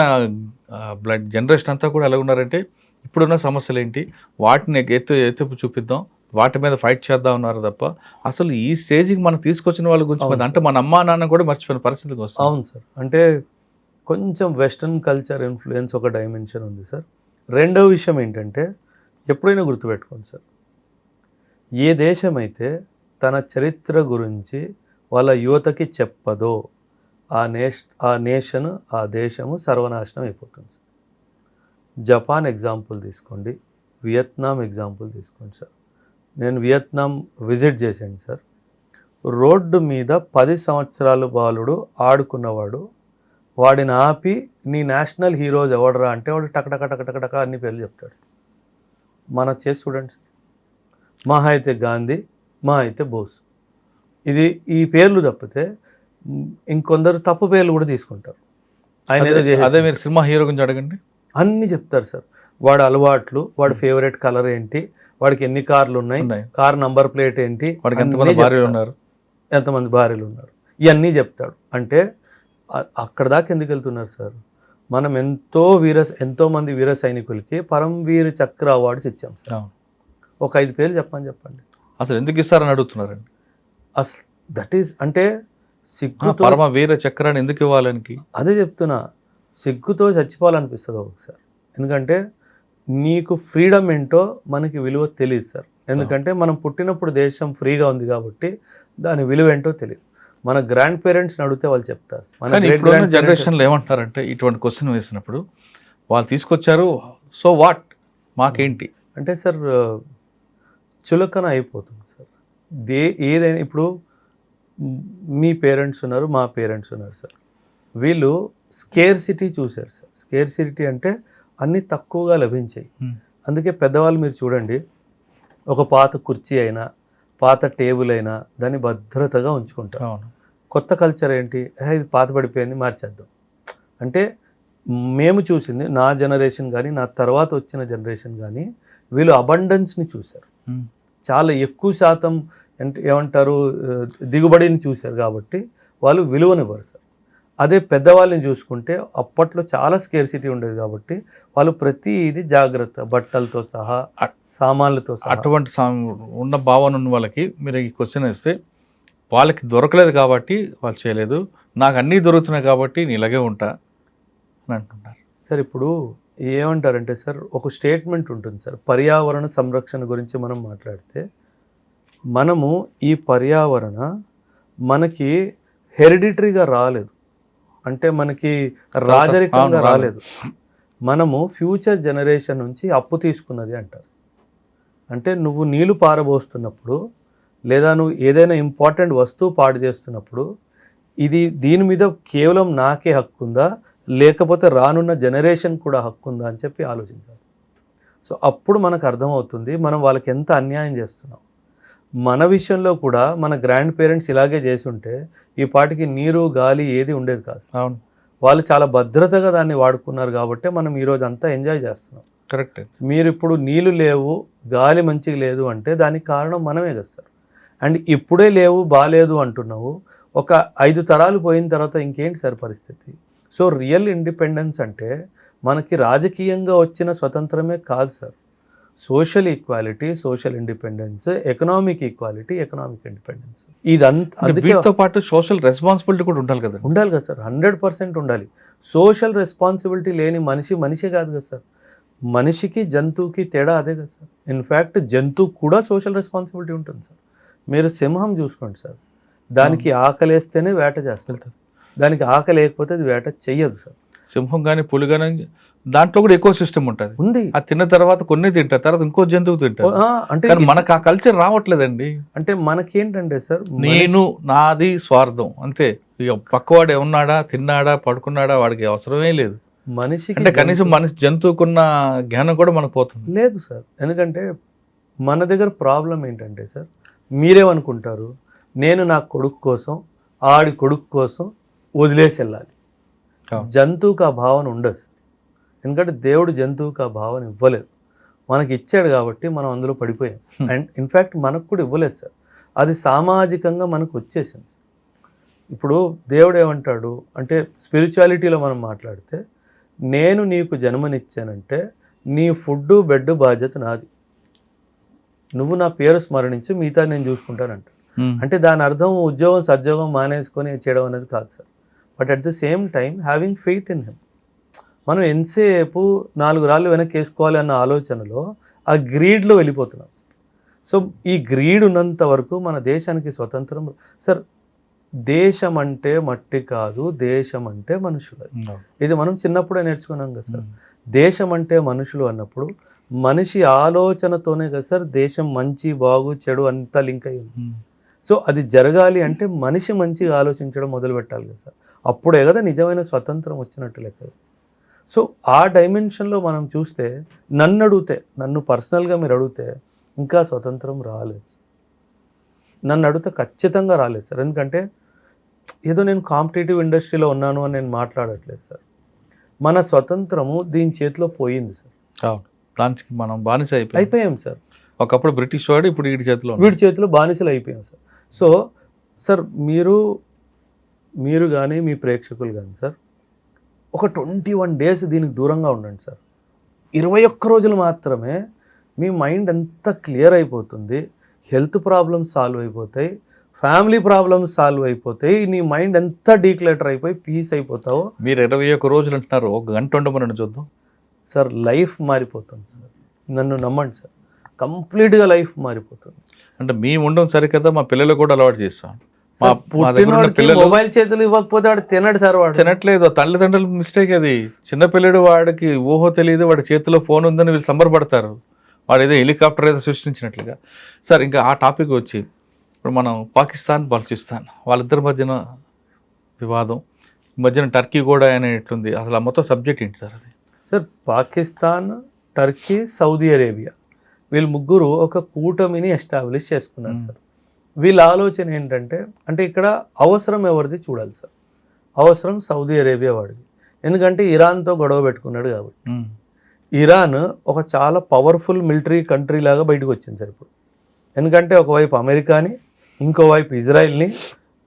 బ్లడ్ జనరేషన్ అంతా కూడా ఎలా ఉన్నారంటే ఇప్పుడున్న సమస్యలు ఏంటి, వాటిని ఎత్తుపు చూపిద్దాం, వాటి మీద ఫైట్ చేద్దాం ఉన్నారు తప్ప అసలు ఈ స్టేజ్కి మనం తీసుకొచ్చిన వాళ్ళ గురించి అంటే మన అమ్మా నాన్న కూడా మర్చిపోయిన పరిస్థితికి వస్తుంది. అవును సార్. అంటే కొంచెం వెస్ట్రన్ కల్చర్ ఇన్ఫ్లుయెన్స్ ఒక డైమెన్షన్ ఉంది సార్. రెండవ విషయం ఏంటంటే ఎప్పుడైనా గుర్తుపెట్టుకోండి సార్, ఏ దేశం అయితే తన చరిత్ర గురించి వాళ్ళ యువతకి చెప్పదో ఆ నేషన్ ఆ దేశము సర్వనాశనం అయిపోతుంది. జపాన్ ఎగ్జాంపుల్ తీసుకోండి, వియత్నాం ఎగ్జాంపుల్ తీసుకోండి సార్. నేను వియత్నాం విజిట్ చేశాను సార్. రోడ్డు మీద 10 సంవత్సరాల బాలుడు ఆడుకున్నవాడు, వాడిని ఆపి నీ నేషనల్ హీరోస్ ఎవడరా అంటే వాడు టకటక టకటక అన్ని పేర్లు చెప్తాడు. మన చేసి చూడండి సార్, మహా అయితే గాంధీ, మహా అయితే బోస్, ఇది ఈ పేర్లు తప్పితే ఇంకొందరు తప్పు పేర్లు కూడా తీసుకుంటారు. ఆయన ఏదో అదే మీరు సినిమా హీరో గురించి అడగండి, అన్నీ చెప్తారు సార్. వాడి అలవాట్లు, వాడి ఫేవరెట్ కలర్ ఏంటి, వాడికి ఎన్ని కార్లు ఉన్నాయి, కార్ నంబర్ ప్లేట్ ఏంటి, వాడికి ఎంతమంది భార్యలు ఉన్నారు, ఎంతమంది భార్యలు ఉన్నారు, ఇవన్నీ చెప్తాడు. అంటే అక్కడ దాకా ఎందుకు వెళ్తున్నారు సార్? మనం ఎంతోమంది వీర సైనికులకి పరమవీర చక్ర అవార్డ్స్ ఇచ్చాం సార్. ఒక 5 పేర్లు చెప్పండి. అసలు ఎందుకు ఇస్తారని అడుగుతున్నారండి. దట్ ఈస్ అంటే సిగ్గుతో పరమ వీర చక్రాన్ని ఎందుకు ఇవ్వాలని? అదే చెప్తున్నా, సిగ్గుతో చచ్చిపోవాలనిపిస్తుంది ఒకసారి. ఎందుకంటే నీకు ఫ్రీడమ్ ఏంటో మనకి విలువ తెలియదు సార్. ఎందుకంటే మనం పుట్టినప్పుడు దేశం ఫ్రీగా ఉంది కాబట్టి దాని విలువ ఏంటో తెలియదు. మన గ్రాండ్ పేరెంట్స్ని అడిగితే వాళ్ళు చెప్తారు. మన ఇప్పుడున్న జనరేషన్లో ఏమంటారంటే ఇటువంటి క్వశ్చన్ వేసినప్పుడు వాళ్ళు తీసుకొచ్చారు, సో వాట్, మాకేంటి అంటే సార్ చులకన అయిపోతుంది సార్. ఏదైనా ఇప్పుడు మీ పేరెంట్స్ ఉన్నారు, మా పేరెంట్స్ ఉన్నారు సార్. వీళ్ళు స్కేర్సిటీ చూశారు సార్. స్కేర్సిటీ అంటే అన్నీ తక్కువగా లభించాయి. అందుకే పెద్దవాళ్ళు మీరు చూడండి, ఒక పాత కుర్చీ అయినా పాత టేబుల్ అయినా దాన్ని భద్రతగా ఉంచుకుంటారు. కొత్త కల్చర్ ఏంటి, ఇది పాత పడిపోయింది మార్చేద్దాం అంటే. మేము చూసింది నా జనరేషన్ కానీ నా తర్వాత వచ్చిన జనరేషన్ కానీ వీళ్ళు అబండెన్స్ని చూశారు. చాలా ఎక్కువ శాతం ఏమంటారు దిగుబడిని చూశారు కాబట్టి వాళ్ళు విలువనివ్వరు సార్. అదే పెద్దవాళ్ళని చూసుకుంటే అప్పట్లో చాలా స్కేర్సిటీ ఉండేది కాబట్టి వాళ్ళు ప్రతిదీ జాగ్రత్త, బట్టలతో సహా సామాన్లతో సహా. అటువంటి ఉన్న భావన ఉన్న వాళ్ళకి మీరు ఈ క్వశ్చన్ వేస్తే వాళ్ళకి దొరకలేదు కాబట్టి వాళ్ళు చేయలేదు, నాకు అన్నీ దొరుకుతున్నాయి కాబట్టి నేను ఇలాగే ఉంటా అని అంటున్నారు సార్. ఇప్పుడు ఏమంటారంటే సార్, ఒక స్టేట్మెంట్ ఉంటుంది సార్, పర్యావరణ సంరక్షణ గురించి మనం మాట్లాడితే మనము ఈ పర్యావరణ మనకి హెరిడిటరీగా రాలేదు, అంటే మనకి రాజరికంగా రాలేదు, మనము ఫ్యూచర్ జనరేషన్ నుంచి అప్పు తీసుకున్నది అంటారు. అంటే నువ్వు నీళ్లు పారబోస్తున్నప్పుడు లేదా నువ్వు ఏదైనా ఇంపార్టెంట్ వస్తువు పాడు చేస్తున్నప్పుడు దీని మీద కేవలం నాకే హక్కు ఉందా లేకపోతే రానున్న జనరేషన్ కూడా హక్కు ఉందా అని చెప్పి ఆలోచించాలి. సో అప్పుడు మనకు అర్థమవుతుంది మనం వాళ్ళకి ఎంత అన్యాయం చేస్తున్నాం. మన విషయంలో కూడా మన గ్రాండ్ పేరెంట్స్ ఇలాగే చేసి ఉంటే ఈ పాటికి నీరు గాలి ఏది ఉండేది కాదు. అవును, వాళ్ళు చాలా భద్రతగా దాన్ని వాడుకున్నారు కాబట్టి మనం ఈరోజు అంతా ఎంజాయ్ చేస్తున్నాం. కరెక్ట్. మీరు ఇప్పుడు నీళ్ళు లేవు, గాలి మంచిగా లేదు అంటే దానికి కారణం మనమే కదా సార్. అండ్ ఇప్పుడే లేవు బాలేదు అంటున్నావు, ఒక 5 తరాలు పోయిన తర్వాత ఇంకేంటి సార్ పరిస్థితి? సో రియల్ ఇండిపెండెన్స్ అంటే మనకి రాజకీయంగా వచ్చిన స్వతంత్రమే కాదు sir. Social equality, social independence, economic equality, economic independence, ఇదంతా వీటితో పాటు సోషల్ రెస్పాన్సిబిలిటీ కూడా ఉండాలి కదా. ఉండాలి కదా సార్, 100% ఉండాలి. సోషల్ రెస్పాన్సిబిలిటీ లేని మనిషే కాదు కదా సార్. మనిషికి జంతువుకి తేడా అదే కదా సార్. ఇన్ఫ్యాక్ట్ జంతువు కూడా సోషల్ రెస్పాన్సిబిలిటీ ఉంటుంది సార్. మీరు సింహం చూసుకోండి సార్, దానికి ఆకలేస్తేనే వేట చేస్తుంటారు, దానికి ఆకలి లేకపోతే అది వేట చెయ్యదు సార్. సింహం కానీ పులి కానీ దాంట్లో కూడా ఎకో సిస్టమ్ ఉంటుంది ఉంది. అది తిన్న తర్వాత కొన్ని తింటారు, తర్వాత ఇంకో జంతువు తింటారు. అంటే మనకు ఆ కల్చర్ రావట్లేదండి. అంటే మనకేంటంటే సార్, నేను నాది స్వార్థం అంతే. ఇక పక్కవాడు ఏమన్నాడా, తిన్నాడా, పడుకున్నాడా వాడికి అవసరమే లేదు. మనిషికి అంటే కనీసం మనిషి జంతువుకున్న జ్ఞానం కూడా మనకు పోతుంది లేదు సార్. ఎందుకంటే మన దగ్గర ప్రాబ్లం ఏంటంటే సార్, మీరేమనుకుంటారు, నేను నా కొడుకు కోసం ఆడి కొడుకు కోసం వదిలేసి వెళ్ళాలి. జంతువుకి ఆ భావన ఉండదు. ఎందుకంటే దేవుడు జంతువుకి ఆ భావన ఇవ్వలేదు, మనకి ఇచ్చాడు కాబట్టి మనం అందులో పడిపోయాం. అండ్ ఇన్ఫ్యాక్ట్ మనకు కూడా ఇవ్వలేదు సార్, అది సామాజికంగా మనకు వచ్చేసింది. ఇప్పుడు దేవుడు ఏమంటాడు అంటే, స్పిరిచువాలిటీలో మనం మాట్లాడితే, నేను నీకు జన్మనిచ్చానంటే నీ ఫుడ్ బెడ్ బాధ్యత నాది, నువ్వు నా పేరు స్మరణించి మిగతా నేను చూసుకుంటానంట. అంటే దాని అర్థం ఉద్యోగం సద్యోగం మానేసుకొని చేయడం అనేది కాదు sir. But at the same time having faith in him. మనం ఎంతసేపు 4 రాళ్ళు వెనక్కి వేసుకోవాలి అన్న ఆలోచనలో ఆ గ్రీడ్లో వెళ్ళిపోతున్నాం. సో ఈ గ్రీడ్ ఉన్నంత వరకు మన దేశానికి స్వతంత్రం సార్. దేశం అంటే మట్టి కాదు, దేశం అంటే మనుషులు. ఇది మనం చిన్నప్పుడే నేర్చుకున్నాం కదా సార్. దేశం అంటే మనుషులు అన్నప్పుడు మనిషి ఆలోచనతోనే కదా సార్ దేశం మంచి బాగు చెడు అంతా లింక్ అయి ఉంది. సో అది జరగాలి అంటే మనిషి మంచిగా ఆలోచించడం మొదలు పెట్టాలి కదా సార్. అప్పుడే కదా నిజమైన స్వతంత్రం వచ్చినట్టు లెక్క. సో ఆ డైమెన్షన్లో మనం చూస్తే నన్ను పర్సనల్గా మీరు అడిగితే ఇంకా స్వతంత్రం రాలేదు. నన్ను అడిగితే ఖచ్చితంగా రాలేదు సార్. ఎందుకంటే ఏదో నేను కాంపిటేటివ్ ఇండస్ట్రీలో ఉన్నాను అని నేను మాట్లాడట్లేదు సార్. మన స్వతంత్రము దీని చేతిలో పోయింది సార్. దానికి మనం బానిస అయిపోయాం సార్. ఒకప్పుడు బ్రిటిష్ వాడు, ఇప్పుడు వీడి చేతిలో బానిసలు అయిపోయాం సార్. సో సార్ మీరు కానీ మీ ప్రేక్షకులు కానీ సార్ ఒక 21 days దీనికి దూరంగా ఉండండి సార్. 21 రోజులు మాత్రమే మీ మైండ్ ఎంత క్లియర్ అయిపోతుంది, హెల్త్ ప్రాబ్లమ్స్ సాల్వ్ అయిపోతాయి, ఫ్యామిలీ ప్రాబ్లమ్స్ సాల్వ్ అయిపోతాయి, నీ మైండ్ ఎంత డీక్లటర్ అయిపోయి పీస్ అయిపోతావో. మీరు 21 రోజులు అంటున్నారు, 1 గంట ఉండమని చూద్దాం సార్. లైఫ్ మారిపోతుంది సార్, నన్ను నమ్మండి సార్, కంప్లీట్గా లైఫ్ మారిపోతుంది. అంటే మేము ఉండడం సరికదా, మా పిల్లలు కూడా అలవాటు చేస్తాం. మా పుట్టినోడికి మొబైల్ చేతులు ఇవ్వకపోతే వాడు తినడు సార్. వాడు తినట్లేదు, తల్లిదండ్రుల మిస్టేక్ అది. చిన్నపిల్లడు వాడికి ఊహో తెలియదు, వాడి చేతిలో ఫోన్ ఉందని వీళ్ళు సంబరపడతారు, వాడు ఏదో హెలికాప్టర్ ఏదో సృష్టించినట్లుగా. సార్ ఇంకా ఆ టాపిక్ వచ్చి ఇప్పుడు మనం పాకిస్తాన్ బలూచిస్తాన్ వాళ్ళిద్దరి మధ్యన వివాదం, ఈ మధ్యన టర్కీ కూడా అనేట్లుంది. అసలు ఆ మొత్తం సబ్జెక్ట్ ఏంటి సార్ అది? Sir Pakistan, Turkey, Saudi Arabia వీళ్ళు ముగ్గురు ఒక కూటమిని ఎస్టాబ్లిష్ చేసుకున్నారు సార్. వీళ్ళ ఆలోచన ఏంటంటే, అంటే ఇక్కడ అవసరం ఎవరిది చూడాలి సార్. అవసరం సౌదీ అరేబియా వాడిది, ఎందుకంటే ఇరాన్తో గొడవ పెట్టుకున్నాడు కాబట్టి. ఇరాన్ ఒక చాలా పవర్ఫుల్ మిలిటరీ కంట్రీ లాగా బయటకు వచ్చింది సార్ ఇప్పుడు. ఎందుకంటే ఒకవైపు అమెరికాని, ఇంకోవైపు ఇజ్రాయిల్ని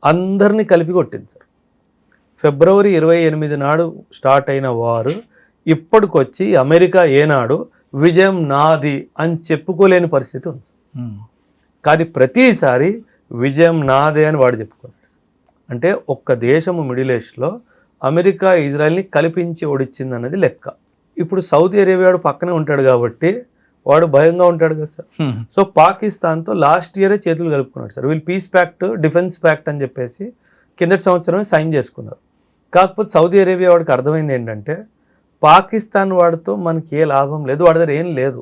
అందరినీ కలిపి కొట్టింది సార్. ఫిబ్రవరి 28 నాడు స్టార్ట్ అయిన వారు ఇప్పటికొచ్చి అమెరికా ఏనాడు విజయం నాది అని చెప్పుకోలేని పరిస్థితి ఉంది. కానీ ప్రతిసారి విజయం నాదే అని వాడు చెప్పుకున్నాడు. అంటే ఒక్క దేశము మిడిల్ ఈస్ట్లో అమెరికా ఇజ్రాయెల్ని కల్పించి ఓడిచ్చింది అన్నది లెక్క. ఇప్పుడు సౌదీ అరేబియా వాడు పక్కనే ఉంటాడు కాబట్టి వాడు భయంగా ఉంటాడు కదా సార్. సో పాకిస్తాన్తో లాస్ట్ ఇయరే చేతులు కలుపుకున్నాడు సార్. వీళ్ళు పీస్ ప్యాక్ట్, డిఫెన్స్ ప్యాక్ట్ అని చెప్పేసి కిందటి సంవత్సరమే సైన్ చేసుకున్నారు. కాకపోతే సౌదీ అరేబియా వాడికి అర్థమైంది ఏంటంటే, పాకిస్తాన్ వాడితో మనకి ఏ లాభం లేదు, వాడి దగ్గర ఏం లేదు.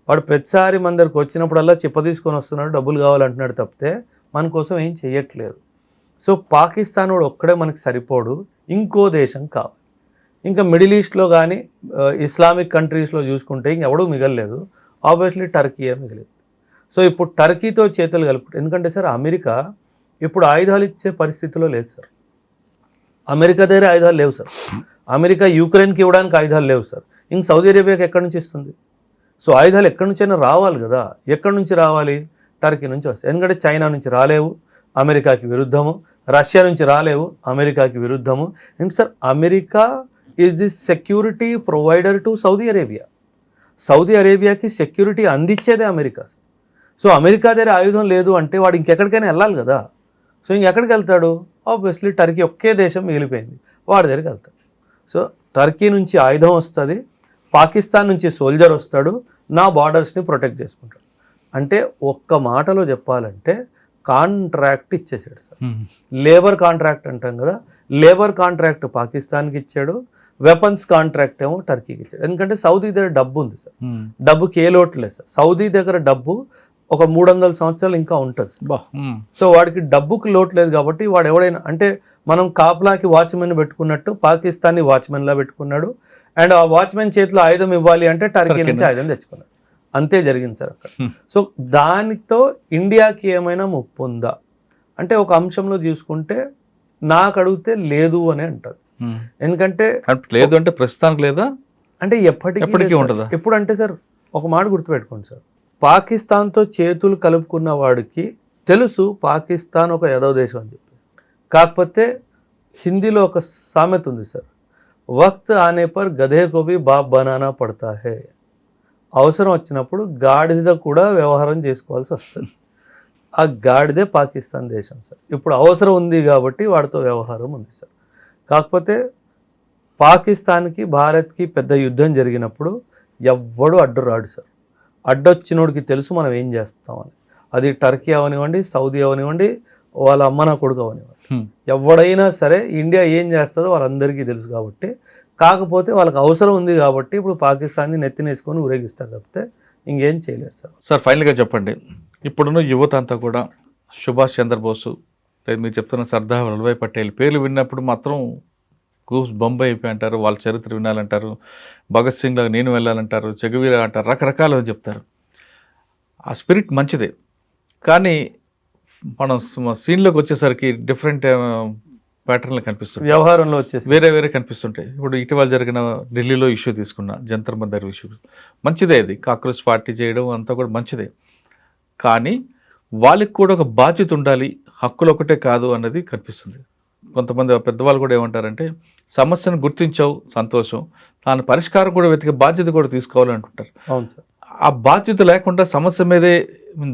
వాడు ప్రతిసారి మన దగ్గరకు వచ్చినప్పుడల్లా చెప్ప తీసుకొని వస్తున్నాడు, డబ్బులు కావాలంటున్నాడు తప్పితే మన కోసం ఏం చెయ్యట్లేదు. సో పాకిస్తాన్ వాడు ఒక్కడే మనకి సరిపోడు, ఇంకో దేశం కావాలి. ఇంకా మిడిల్ ఈస్ట్లో కానీ ఇస్లామిక్ కంట్రీస్లో చూసుకుంటే ఇంకెవడూ మిగలలేదు. ఆబ్వియస్లీ టర్కీయే మిగిలేదు. సో ఇప్పుడు టర్కీతో చేతులు కలుపుకుంటారు. ఎందుకంటే సార్ అమెరికా ఇప్పుడు ఆయుధాలు ఇచ్చే పరిస్థితిలో లేదు సార్. అమెరికా దగ్గర ఆయుధాలు లేవు సార్. అమెరికా యూక్రెయిన్కి ఇవ్వడానికి ఆయుధాలు లేవు సార్. ఇంక సౌదీ అరేబియాకి ఎక్కడి నుంచి ఇస్తుంది? సో ఆయుధాలు ఎక్కడి నుంచైనా రావాలి కదా. ఎక్కడి నుంచి రావాలి? టర్కీ నుంచి వస్తాయి. ఎందుకంటే చైనా నుంచి రాలేవు, అమెరికాకి విరుద్ధము. రష్యా నుంచి రాలేవు, అమెరికాకి విరుద్ధము. And sir America is the security provider to Saudi Arabia. Saudi అరేబియాకి సెక్యూరిటీ అందించేదే అమెరికా. సో అమెరికా దగ్గర ఆయుధం లేదు అంటే వాడు ఇంకెక్కడికైనా వెళ్ళాలి కదా. సో ఇంకెక్కడికి వెళ్తాడు? ఆబ్వియస్లీ టర్కీ ఒకే దేశం మిగిలిపోయింది, వాడి దగ్గరికి వెళ్తాడు. సో టర్కీ నుంచి ఆయుధం వస్తుంది, పాకిస్తాన్ నుంచి సోల్జర్ వస్తాడు, నా బార్డర్స్ని ప్రొటెక్ట్ చేసుకుంటాడు. అంటే ఒక్క మాటలో చెప్పాలంటే కాంట్రాక్ట్ ఇచ్చేసాడు సార్. లేబర్ కాంట్రాక్ట్ అంటాం కదా, లేబర్ కాంట్రాక్ట్ పాకిస్తాన్కి ఇచ్చాడు, వెపన్స్ కాంట్రాక్ట్ ఏమో టర్కీకి ఇచ్చాడు. ఎందుకంటే సౌదీ దగ్గర డబ్బు ఉంది సార్, డబ్బుకి ఏ లోటు లేదు సార్. సౌదీ దగ్గర డబ్బు ఒక 300 సంవత్సరాలు ఇంకా ఉంటుంది. సో వాడికి డబ్బుకి లోటు లేదు కాబట్టి వాడు ఎవడైనా, అంటే మనం కాపలాకి వాచ్మెన్ పెట్టుకున్నట్టు పాకిస్తాన్ని వాచ్మెన్లా పెట్టుకున్నాడు. అండ్ ఆ వాచ్మెన్ చేతిలో ఆయుధం ఇవ్వాలి అంటే టర్కీ నుంచి ఆయుధం తెచ్చుకున్నాడు. అంతే జరిగింది సార్ అక్కడ. సో దానితో ఇండియాకి ఏమైనా ముప్పు ఉందా అంటే ఒక అంశంలో చూసుకుంటే నాకు అడిగితే లేదు అని అంటారు. ఎందుకంటే లేదు అంటే ప్రస్తుతానికి లేదా అంటే ఎప్పటికీ ఉంటుందా? ఎప్పుడు అంటే సార్ ఒక మాట గుర్తుపెట్టుకోండి సార్, పాకిస్తాన్తో చేతులు కలుపుకున్న వాడికి తెలుసు పాకిస్తాన్ ఒక యాదవ్ దేశం అని చెప్పి. కాకపోతే హిందీలో ఒక సామెత ఉంది సార్, వక్త్ ఆనే పర్ గధే కో భీ బాప్ బనానా పడతా హే. అవసరం వచ్చినప్పుడు గాడిద కూడా వ్యవహారం చేసుకోవాల్సి వస్తుంది. ఆ గాడిదే పాకిస్తాన్ దేశం సార్. ఇప్పుడు అవసరం ఉంది కాబట్టి వాడితో వ్యవహారం ఉంది సార్. కాకపోతే పాకిస్తాన్కి భారత్కి పెద్ద యుద్ధం జరిగినప్పుడు ఎవ్వడు అడ్డు రాడు సార్. అడ్డొచ్చినోడికి తెలుసు మనం ఏం చేస్తామని. అది టర్కీ అవనివ్వండి, సౌదీ అవనివ్వండి, వాళ్ళ అమ్మ నా కొడుకు అవనివ్వండి, ఎవడైనా సరే ఇండియా ఏం చేస్తుందో వాళ్ళందరికీ తెలుసు. కాబట్టి కాకపోతే వాళ్ళకి అవసరం ఉంది కాబట్టి ఇప్పుడు పాకిస్తాన్ని నెత్తినేసుకొని ఊరేగిస్తారు తప్పితే ఇంకేం చేయలేరు సార్. సార్ ఫైనల్గా చెప్పండి, ఇప్పుడున్న యువత అంతా కూడా సుభాష్ చంద్రబోసు, మీరు చెప్తున్న సర్దార్ వల్లభాయ్ పటేల్ పేర్లు విన్నప్పుడు మాత్రం గూస్ బంబై అయిపోయి అంటారు, వాళ్ళ చరిత్ర వినాలంటారు, భగత్ సింగ్ లాగా నేను వెళ్ళాలంటారు, చెగువీర అంటారు, రకరకాలు చెప్తారు. ఆ స్పిరిట్ మంచిదే, కానీ మనం సీన్లోకి వచ్చేసరికి డిఫరెంట్ ప్యాటర్న్లు కనిపిస్తుంది, వ్యవహారంలో వచ్చేసి వేరే కనిపిస్తుంటాయి. ఇప్పుడు ఇటీవల జరిగిన ఢిల్లీలో ఇష్యూ తీసుకున్న జంతర్ మంతర్ ఇష్యూ మంచిదే, అది కాక్రోచ్ పార్టీ చేయడం అంతా కూడా మంచిదే. కానీ వాళ్ళకి కూడా ఒక బాధ్యత ఉండాలి, హక్కులు ఒకటే కాదు అన్నది కనిపిస్తుంది. కొంతమంది పెద్దవాళ్ళు కూడా ఏమంటారంటే, సమస్యను గుర్తించావు సంతోషం, దాని పరిష్కారం కూడా వెతికే బాధ్యత కూడా తీసుకోవాలి అంటుంటారు. అవును సార్. ఆ బాధ్యత లేకుండా సమస్య మీదే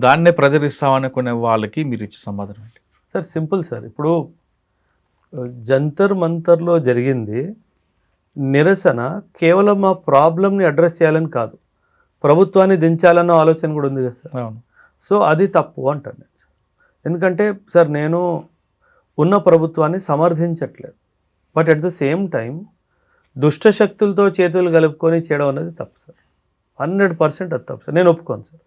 దాన్నే ప్రజరిస్తామనుకునే వాళ్ళకి మీరు ఇచ్చే సమాధానం ఏంటి? Sir simple sir. ఇప్పుడు జంతర్ మంతర్లో జరిగింది నిరసన కేవలం ఆ ప్రాబ్లమ్ని అడ్రస్ చేయాలని కాదు, ప్రభుత్వాన్ని దించాలన్న ఆలోచన కూడా ఉంది కదా సార్. అవును. సో అది తప్పు అంటాను నేను. ఎందుకంటే సార్ నేను ఉన్న ప్రభుత్వాన్ని సమర్థించట్లేదు, but at the same time దుష్ట శక్తులతో చేతులు కలుపుకొని చేయడం అనేది తప్పు సార్. 100% అది తప్పు సార్, నేను ఒప్పుకోను సార్.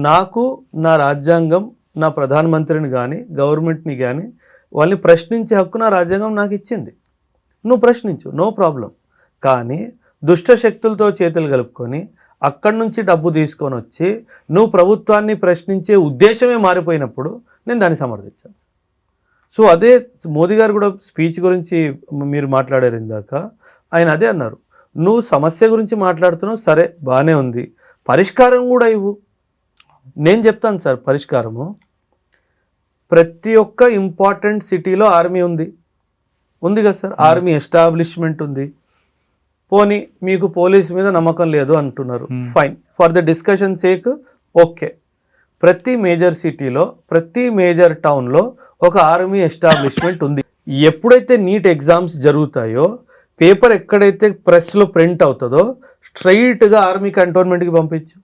నాకు నా రాజ్యాంగం, నా ప్రధానమంత్రిని కానీ గవర్నమెంట్ని కానీ వాళ్ళని ప్రశ్నించే హక్కు నా రాజ్యాంగం నాకు ఇచ్చింది. నువ్వు ప్రశ్నించు, నో ప్రాబ్లం. కానీ దుష్ట శక్తులతో చేతులు కలుపుకొని అక్కడి నుంచి డబ్బు తీసుకొని వచ్చి నువ్వు ప్రభుత్వాన్ని ప్రశ్నించే ఉద్దేశమే మారిపోయినప్పుడు నేను దాన్ని సమర్థించాను. సో అదే మోదీ గారు కూడా స్పీచ్ గురించి మీరు మాట్లాడారు ఇందాక, ఆయన అదే అన్నారు, నువ్వు సమస్య గురించి మాట్లాడుతున్నావు సరే బాగానే ఉంది, పరిష్కారం కూడా ఇవ్వు. నేను చెప్తాను సార్ పరిష్కారము. ప్రతి ఒక్క ఇంపార్టెంట్ సిటీలో ఆర్మీ ఉంది కదా సార్, ఆర్మీ ఎస్టాబ్లిష్మెంట్ ఉంది. పోనీ మీకు పోలీస్ మీద నమ్మకం లేదు అంటున్నారు, fine, for the discussion sake okay. ప్రతి మేజర్ సిటీలో, ప్రతి మేజర్ టౌన్లో ఒక ఆర్మీ ఎస్టాబ్లిష్మెంట్ ఉంది. ఎప్పుడైతే నీట్ ఎగ్జామ్స్ జరుగుతాయో పేపర్ ఎక్కడైతే ప్రెస్లో ప్రింట్ అవుతుందో స్ట్రైట్గా ఆర్మీ కంటోన్మెంట్కి పంపించు.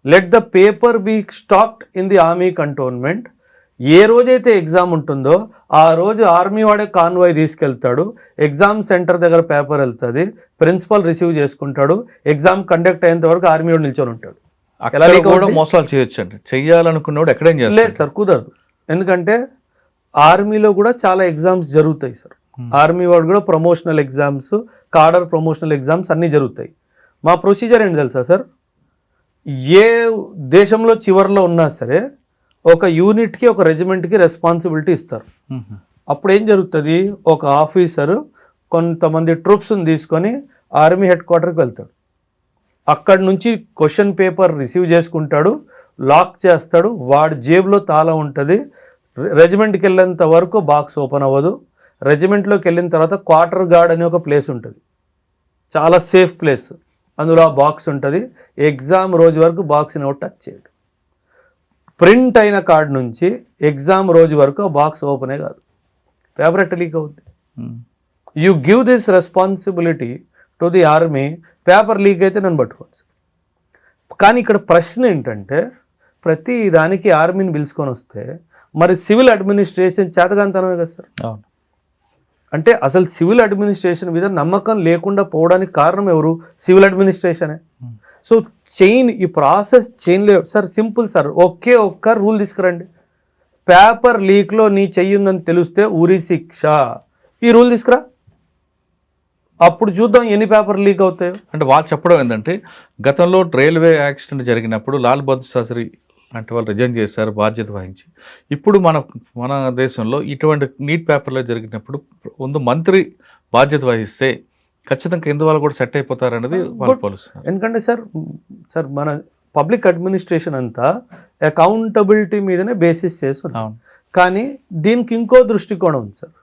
Let the paper be stacked in the army cantonment. ఏ రోజైతే ఎగ్జామ్ ఉంటుందో ఆ రోజు ఆర్మీ వాడే కాన్వాయ్ తీసుకెళ్తాడు, ఎగ్జామ్ సెంటర్ దగ్గర పేపర్ వెళ్తుంది, ప్రిన్సిపల్ రిసీవ్ చేసుకుంటాడు, ఎగ్జామ్ కండక్ట్ అయ్యేంత వరకు ఆర్మీ వాడు నిల్చొని ఉంటాడు. మోసాలు చేయొచ్చండి, చెయ్యాలనుకున్నవాడు ఎక్కడేం చేయాలి? లేదు సార్, కుదరదు. ఎందుకంటే ఆర్మీలో కూడా చాలా ఎగ్జామ్స్ జరుగుతాయి సార్. ఆర్మీ వాడు కూడా promotional exams, cadre promotional exams అన్నీ జరుగుతాయి. మా ప్రొసీజర్ ఏంటి తెలుసా సార్, ఏ దేశంలో చివరిలో ఉన్నా సరే ఒక యూనిట్కి, ఒక రెజిమెంట్కి రెస్పాన్సిబిలిటీ ఇస్తారు. అప్పుడు ఏం జరుగుతుంది, ఒక ఆఫీసరు కొంతమంది ట్రూప్స్ని తీసుకొని ఆర్మీ హెడ్ క్వార్టర్కి వెళ్తాడు. అక్కడి నుంచి క్వశ్చన్ పేపర్ రిసీవ్ చేసుకుంటాడు, లాక్ చేస్తాడు, వాడి జేబులో తాళం ఉంటుంది. రెజిమెంట్కి వెళ్ళేంత వరకు బాక్స్ ఓపెన్ అవ్వదు. రెజిమెంట్లోకి వెళ్ళిన తర్వాత క్వార్టర్ గార్డ్ అనే ఒక ప్లేస్ ఉంటుంది, చాలా సేఫ్ ప్లేస్, అందులో ఆ బాక్స్ ఉంటుంది. ఎగ్జామ్ రోజు వరకు బాక్స్ని ఎవరు టచ్ చేయడు. ప్రింట్ అయిన కార్డు నుంచి ఎగ్జామ్ రోజు వరకు ఆ బాక్స్ ఓపెనే కాదు, పేపర్ ఎట్ట లీక్ అవుతుంది. You give this responsibility to the army. Paper leak అయితే నన్ను పట్టుకోవచ్చు. కానీ ఇక్కడ ప్రశ్న ఏంటంటే, ప్రతి దానికి ఆర్మీని పిలుచుకొని వస్తే మరి సివిల్ అడ్మినిస్ట్రేషన్ చేతగాంతనమే కదా సార్. అవును. అంటే అసలు సివిల్ అడ్మినిస్ట్రేషన్ మీద నమ్మకం లేకుండా పోవడానికి కారణం ఎవరు? సివిల్ అడ్మినిస్ట్రేషనే. సో చైన్, ఈ ప్రాసెస్ చైన్లో సార్ సింపుల్ సార్, ఒకే ఒక్క రూల్ తీసుకురండి. పేపర్ లీక్లో నీ చెయ్యిందని తెలిస్తే ఉరి శిక్ష. ఈ రూల్ తీసుకురా, అప్పుడు చూద్దాం ఎన్ని పేపర్ లీక్ అవుతాయో. అంటే వాళ్ళు చెప్పడం ఏంటంటే, గతంలో రైల్వే యాక్సిడెంట్ జరిగినప్పుడు లాల్ బహదూర్ శాస్త్రి అంటే వాళ్ళు రిజైన్ చేశారు బాధ్యత వహించి. ఇప్పుడు మన దేశంలో ఇటువంటి నీట్ పేపర్లో జరిగినప్పుడు ముందు మంత్రి బాధ్యత వహిస్తే ఖచ్చితంగా కింద వాళ్ళు కూడా సెట్ అయిపోతారనేది వాళ్ళు పోలుస్తున్నారు. ఎందుకంటే సార్ మన పబ్లిక్ అడ్మినిస్ట్రేషన్ అంతా అకౌంటబిలిటీ మీదనే బేసిస్ చేస్తుంది. కానీ దీనికి ఇంకో దృష్టికోణం ఉంది సార్.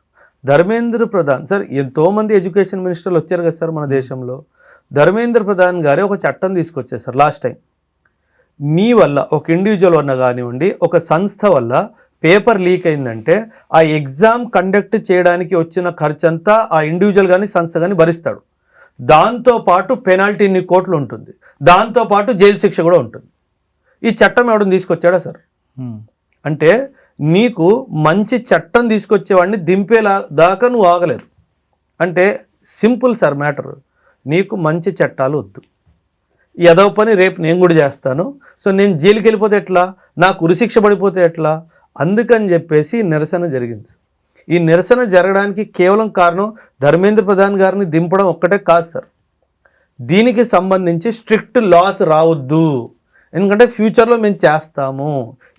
ధర్మేంద్ర ప్రధాన్ సార్, ఎంతోమంది ఎడ్యుకేషన్ మినిస్టర్లు వచ్చారు కదా సార్ మన దేశంలో. ధర్మేంద్ర ప్రధాన్ గారే ఒక చట్టం తీసుకొచ్చారు సార్ లాస్ట్ టైం. నీ వల్ల, ఒక ఇండివిజువల్ వల్ల కానివ్వండి, ఒక సంస్థ వల్ల పేపర్ లీక్ అయిందంటే ఆ ఎగ్జామ్ కండక్ట్ చేయడానికి వచ్చిన ఖర్చంతా ఆ ఇండివిజువల్ కానీ సంస్థ కానీ భరిస్తాడు. దాంతోపాటు పెనాల్టీ ఇన్ని కోట్లు ఉంటుంది, దాంతోపాటు జైలు శిక్ష కూడా ఉంటుంది. ఈ చట్టం ఎవడని తీసుకొచ్చాడా సార్? అంటే నీకు మంచి చట్టం తీసుకొచ్చేవాడిని దింపేలా దాకా నువ్వు ఆగలేదు. అంటే సింపుల్ సార్ మ్యాటర్, నీకు మంచి చట్టాలు వద్దు, ఎదవ పని రేపు నేను కూడా చేస్తాను, సో నేను జైలుకి వెళ్ళిపోతే ఎట్లా, నాకు ఉరిశిక్ష పడిపోతే ఎట్లా, అందుకని చెప్పేసి నిరసన జరిగింది. ఈ నిరసన జరగడానికి కేవలం కారణం ధర్మేంద్ర ప్రధాన్ గారిని దింపడం ఒక్కటే కాదు సార్. దీనికి సంబంధించి స్ట్రిక్ట్ లాస్ రావద్దు, ఎందుకంటే ఫ్యూచర్లో మేము చేస్తాము.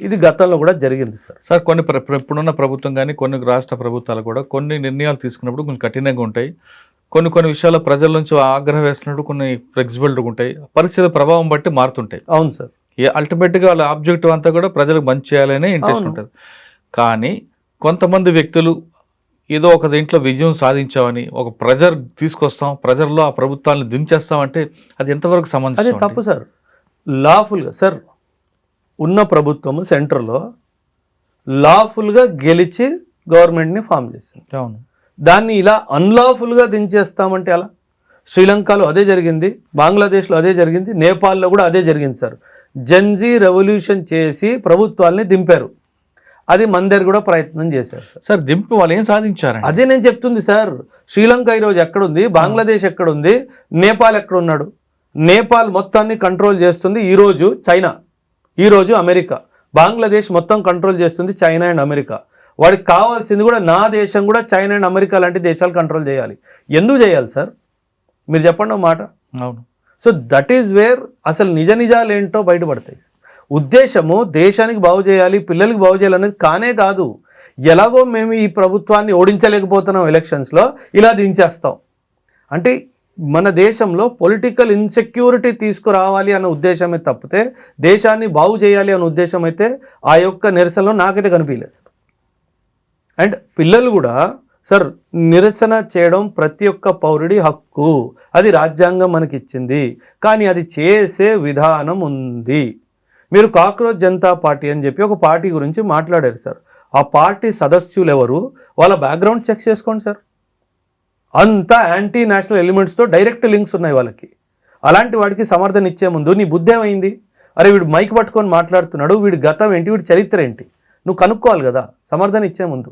ఇది గతంలో కూడా జరిగింది సార్. సార్ కొన్ని ఇప్పుడున్న ప్రభుత్వం కానీ కొన్ని రాష్ట్ర ప్రభుత్వాలు కూడా కొన్ని నిర్ణయాలు తీసుకున్నప్పుడు కొంచెం కఠినంగా ఉంటాయి, కొన్ని విషయాల్లో ప్రజల నుంచి ఆగ్రహం వేస్తున్నట్టు కొన్ని ఫ్లెక్సిబిలిటీ ఉంటాయి, పరిస్థితి ప్రభావం బట్టి మారుతుంటాయి. అవును సార్. అల్టిమేట్గా వాళ్ళ ఆబ్జెక్టివ్ అంతా కూడా ప్రజలకు మంచి చేయాలనే ఇంట్రెస్ట్ ఉంటుంది. కానీ కొంతమంది వ్యక్తులు ఏదో ఒక దీంట్లో విజయం సాధించామని ఒక ప్రెజర్ తీసుకొస్తాం, ప్రజల్లో ఆ ప్రభుత్వాలను దించేస్తామంటే అది ఎంతవరకు సంబంధించి? అది తప్పు సార్. లాఫుల్గా సార్ ఉన్న ప్రభుత్వము సెంటర్లో లాఫుల్గా గెలిచి గవర్నమెంట్ని ఫామ్ చేసింది. అవును. దాన్ని ఇలా అన్లాఫుల్గా దించేస్తామంటే అలా? శ్రీలంకలో అదే జరిగింది, బంగ్లాదేశ్లో అదే జరిగింది, నేపాల్లో కూడా అదే జరిగింది సార్. జెన్జీ రెవల్యూషన్ చేసి ప్రభుత్వాల్ని దింపారు. అది మన దగ్గర కూడా ప్రయత్నం చేశారు సార్. సార్ దింపి వాళ్ళు ఏం సాధించారు? అదే నేను చెప్తుంది సార్. శ్రీలంక ఈరోజు ఎక్కడుంది, బంగ్లాదేశ్ ఎక్కడుంది, నేపాల్ ఎక్కడున్నాడు? నేపాల్ మొత్తాన్ని కంట్రోల్ చేస్తుంది ఈరోజు చైనా, ఈరోజు అమెరికా. బంగ్లాదేశ్ మొత్తం కంట్రోల్ చేస్తుంది చైనా అండ్ అమెరికా. వాడికి కావాల్సింది కూడా నా దేశం కూడా చైనా అండ్ అమెరికా లాంటి దేశాలు కంట్రోల్ చేయాలి. ఎందుకు చేయాలి సార్? మీరు చెప్పండి ఒక మాట. అవును. సో దట్ ఈజ్ వేర్ అసలు నిజాలు ఏంటో బయటపడతాయి. ఉద్దేశము దేశానికి బాగు చేయాలి, పిల్లలకి బాగు చేయాలి అనేది కానే కాదు. ఎలాగో మేము ఈ ప్రభుత్వాన్ని ఓడించలేకపోతున్నాం ఎలక్షన్స్లో, ఇలా దించేస్తాం అంటే మన దేశంలో పొలిటికల్ ఇన్సెక్యూరిటీ తీసుకురావాలి అన్న ఉద్దేశమే తప్పితే దేశాన్ని బాగు చేయాలి అన్న ఉద్దేశం అయితే ఆ యొక్క నిరసనలో నాకైతే కనిపించలేదు. అండ్ పిల్లలు కూడా సార్ నిరసన చేయడం ప్రతి ఒక్క పౌరుడి హక్కు, అది రాజ్యాంగం మనకి ఇచ్చింది. కానీ అది చేసే విధానం ఉంది. మీరు కాక్రోచ్ జనతా పార్టీ అని చెప్పి ఒక పార్టీ గురించి మాట్లాడారు సార్. ఆ పార్టీ సదస్యులు ఎవరు, వాళ్ళ బ్యాక్గ్రౌండ్ చెక్ చేసుకోండి సార్. అంతా యాంటీ నేషనల్ ఎలిమెంట్స్తో డైరెక్ట్ లింక్స్ ఉన్నాయి వాళ్ళకి. అలాంటి వాడికి సమర్థన ఇచ్చే ముందు నీ బుద్ధి ఏమైంది? అరే వీడు మైక్ పట్టుకొని మాట్లాడుతున్నాడు, వీడి గతం ఏంటి, వీడి చరిత్ర ఏంటి, నువ్వు కనుక్కోవాలి కదా సమర్థన ఇచ్చే ముందు.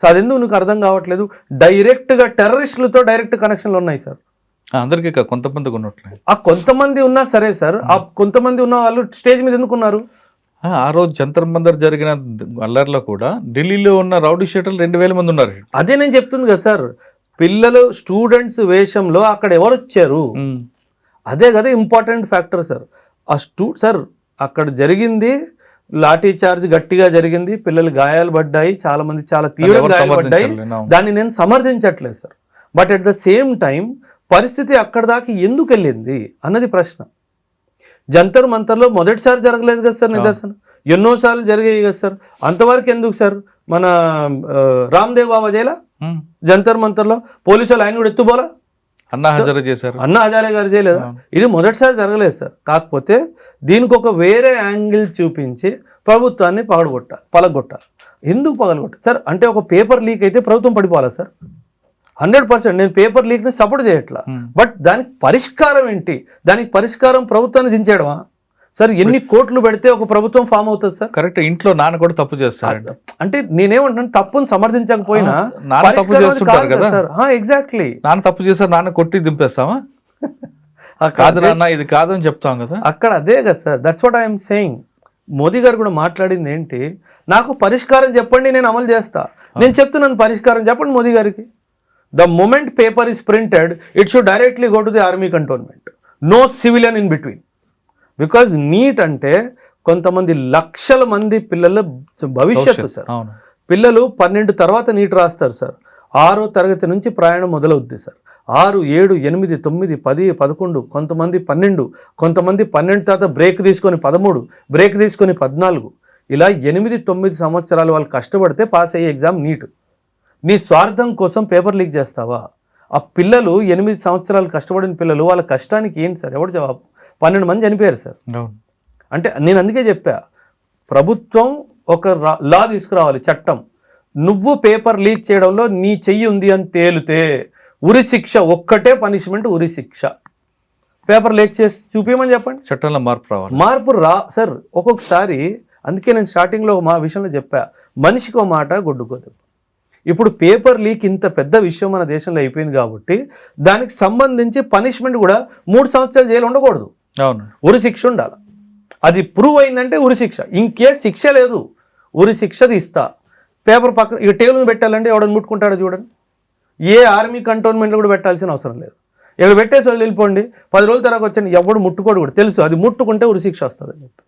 సో అదెందుకు నీకు అర్థం కావట్లేదు? డైరెక్ట్గా టెర్రరిస్టులతో డైరెక్ట్ కనెక్షన్లు ఉన్నాయి సార్. అందరికీ కొంతమందికి ఉన్నట్లే. ఆ కొంతమంది ఉన్నా సరే సార్, ఆ కొంతమంది ఉన్న వాళ్ళు స్టేజ్ మీద ఎందుకు ఉన్నారు? ఆ రోజు జంతర్ మందర్ జరిగిన అల్లర్లో కూడా ఢిల్లీలో ఉన్న రౌడీ షీటర్లు 2000 మంది ఉన్నారు. అదే నేను చెప్తుంది కదా సార్, పిల్లలు స్టూడెంట్స్ వేషంలో అక్కడ ఎవరు వచ్చారు, అదే కదా ఇంపార్టెంట్ ఫ్యాక్టర్ సార్. ఆ సార్ అక్కడ జరిగింది లాఠీ చార్జ్ గట్టిగా జరిగింది, పిల్లలు గాయాలు పడ్డాయి, చాలా మంది చాలా తీవ్ర గాయాలు పడ్డాయి. దాన్ని నేను సమర్థించట్లేదు sir. But at the same time పరిస్థితి అక్కడ దాకా ఎందుకు వెళ్ళింది అన్నది ప్రశ్న. జంతర్ మంతర్లో మొదటిసారి జరగలేదు కదా సార్ నిదర్శనం, ఎన్నోసార్లు జరిగాయి కదా సార్. అంతవరకు ఎందుకు సార్? మన రామ్దేవ్ బాబా జైలా జంతర్ మంతర్లో పోలీసులు ఆయన కూడా ఎత్తుపోలా, అన్నా హజారే చేశారు, అన్నా హజారే గారు చేయలేదా? ఇది మొదటిసారి జరగలేదు సార్. కాకపోతే దీనికి ఒక వేరే యాంగిల్ చూపించి ప్రభుత్వాన్ని పగలగొట్టాలి. ఎందుకు పగలగొట్టాలి సార్? అంటే ఒక పేపర్ లీక్ అయితే ప్రభుత్వం పడిపోవాలా సార్? 100% నేను పేపర్ లీక్ని సపోర్ట్ చేయట్లా. బట్ దానికి పరిష్కారం ఏంటి? దానికి పరిష్కారం ప్రభుత్వాన్ని దించేయడమా సార్? ఎన్ని కోట్లు పెడితే ఒక ప్రభుత్వం ఫామ్ అవుతుంది సార్? కరెక్ట్. ఇంట్లో నాన్న కూడా తప్పు చేస్తారు. అంటే నేనేమంటున్నాను, తప్పును సమర్థించకపోయినా తప్పు చేస్తుంటారు కదా సార్. ఎగ్జాక్ట్లీ, నాన్న తప్పు చేస్తారు, నాన్న కొట్టి దింపేస్తామా? కాదు నాన్న ఇది కాదని చెప్తాం కదా అక్కడ. అదే కదా sir, that's what I'm saying. Modi గారు కూడా మాట్లాడింది ఏంటి, నాకు పరిష్కారం చెప్పండి నేను అమలు చేస్తా. నేను చెప్తున్నాను పరిష్కారం చెప్పండి మోదీ గారికి. The moment paper is printed, it should directly go to the army cantonment. No civilian in between. Because NEET అంటే కొంతమంది లక్షల మంది పిల్లల భవిష్యత్తు సార్. పిల్లలు 12 తర్వాత నీట్ రాస్తారు సార్. 6వ తరగతి నుంచి ప్రయాణం మొదలవుద్ది సార్. 6, 7, 8, 9, 10, 11, కొంతమంది 12, కొంతమంది 12 తర్వాత బ్రేక్ తీసుకొని 13, బ్రేక్ తీసుకొని 14, ఇలా 8, 9 సంవత్సరాలు వాళ్ళు కష్టపడితే పాస్ అయ్యే ఎగ్జామ్ నీట్. నీ స్వార్థం కోసం పేపర్ లీక్ చేస్తావా? ఆ పిల్లలు 8 సంవత్సరాలు కష్టపడిన పిల్లలు, వాళ్ళ కష్టానికి ఏంటి సార్? ఎవరు జవాబు? 12 మంది చనిపోయారు సార్. అంటే నేను అందుకే చెప్పా, ప్రభుత్వం ఒక లా తీసుకురావాలి, చట్టం. నువ్వు పేపర్ లీక్ చేయడంలో నీ చెయ్యి ఉంది అని తేలితే ఉరి శిక్ష, ఒక్కటే పనిష్మెంట్, ఉరి శిక్ష. పేపర్ లీక్ చేసి చూపించమని చెప్పండి, చట్టంలో మార్పు రావాలి. మార్పు సార్. ఒక్కొక్కసారి అందుకే నేను స్టార్టింగ్లో మా విషయంలో చెప్పా, మనిషికో మాట గొడ్డుకోదు. ఇప్పుడు పేపర్ లీక్ ఇంత పెద్ద విషయం మన దేశంలో అయిపోయింది కాబట్టి దానికి సంబంధించి పనిష్మెంట్ కూడా 3 సంవత్సరాలు జైలు ఉండకూడదు, ఉరి శిక్ష ఉండాలి. అది ప్రూవ్ అయిందంటే ఉరి శిక్ష. ఇంకేస్ శిక్ష లేదు, ఉరి శిక్ష తీస్తా. పేపర్ పక్కన ఇక టేబుల్ మీద పెట్టాలంటే ఎవడని ముట్టుకుంటాడో చూడండి. ఏ ఆర్మీ కంటోన్మెంట్లో కూడా పెట్టాల్సిన అవసరం లేదు. ఇక్కడ పెట్టేసి వెళ్ళిపోండి, 10 రోజుల తర్వాత వచ్చాను, ఎవడు ముట్టుకోడు కూడా తెలుసు, అది ముట్టుకుంటే ఉరి శిక్ష వస్తుంది అని చెప్పి.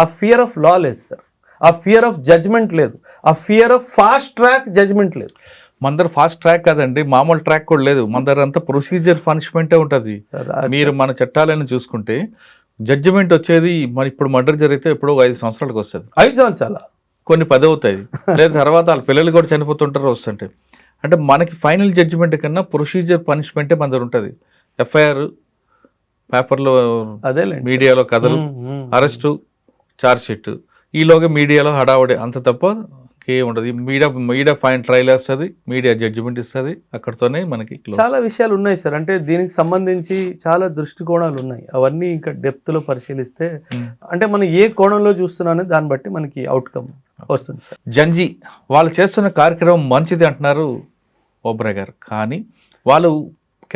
ఆ ఫియర్ ఆఫ్ లా లేదు సార్, ఆ ఫియర్ ఆఫ్ జడ్జ్మెంట్ లేదు, ఆ fear of fast track judgement లేదు. మన దగ్గర ఫాస్ట్ ట్రాక్ కాదండి, మామూలు ట్రాక్ కూడా లేదు. మన దగ్గర అంతా ప్రొసీజర్ పనిష్మెంటే ఉంటుంది. మీరు మన చట్టాలను చూసుకుంటే జడ్జిమెంట్ వచ్చేది మన ఇప్పుడు మర్డర్ జరిగితే ఎప్పుడో 5 సంవత్సరాలకు వస్తుంది. 5 సంవత్సరాల కొన్ని 10 అవుతాయి, లేదా తర్వాత వాళ్ళ పిల్లలు కూడా చనిపోతుంటారు వస్తుంటే. అంటే మనకి ఫైనల్ జడ్జిమెంట్ కన్నా ప్రొసీజర్ పనిష్మెంటే మన దగ్గర ఉంటుంది. ఎఫ్ఐఆర్ పేపర్లో అదేలేండి మీడియాలో కథలు, అరెస్టు, ఛార్జ్ షీట్, ఈలోగా మీడియాలో హడావుడి, అంత తప్ప ఇంకేం ఉండదు. మీడియా ఫైన్ ట్రయల్ వేస్తుంది, మీడియా జడ్జిమెంట్ ఇస్తుంది, అక్కడితోనే మనకి close. చాలా విషయాలు ఉన్నాయి సార్. అంటే దీనికి సంబంధించి చాలా దృష్టికోణాలు ఉన్నాయి. అవన్నీ ఇంకా డెప్త్ లో పరిశీలిస్తే ఉమ్. అంటే మనం ఏ కోణంలో చూస్తున్నామని దాన్ని బట్టి మనకి అవుట్కమ్ వస్తుంది సార్. జంజీ వాళ్ళు చేస్తున్న కార్యక్రమం మంచిది అంటున్నారు ఓబ్రాయ్ గారు, కానీ వాళ్ళు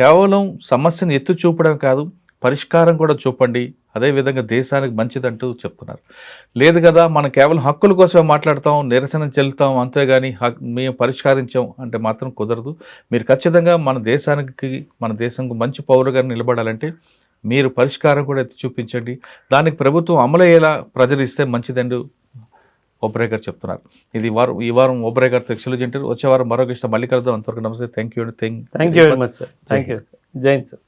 కేవలం సమస్యను ఎత్తు చూపడం కాదు, పరిష్కారం కూడా చూపండి, అదేవిధంగా దేశానికి మంచిదంటూ చెప్తున్నారు. లేదు కదా, మనం కేవలం హక్కుల కోసమే మాట్లాడతాం, నిరసన చెల్లుతాం, అంతేగాని మేము పరిష్కరించాం అంటే మాత్రం కుదరదు. మీరు ఖచ్చితంగా మన దేశంకు మంచి పౌరుగా నిలబడాలంటే మీరు పరిష్కారం కూడా ఎత్తి చూపించండి, దానికి ప్రభుత్వం అమలయ్యేలా ప్రజలు ఇస్తే మంచిదండి ఓబ్రాయ్ గారు చెప్తున్నారు. ఈ వారం ఓబ్రాయ్ గారితో ఎక్స్క్లూజివ్. వచ్చే వారం మరొక ఇష్టం మళ్ళీ కలుద్దాం. అంతవరకు నమస్తే. Thank you thank you very much sir. Thank you. జై హింద్ సార్.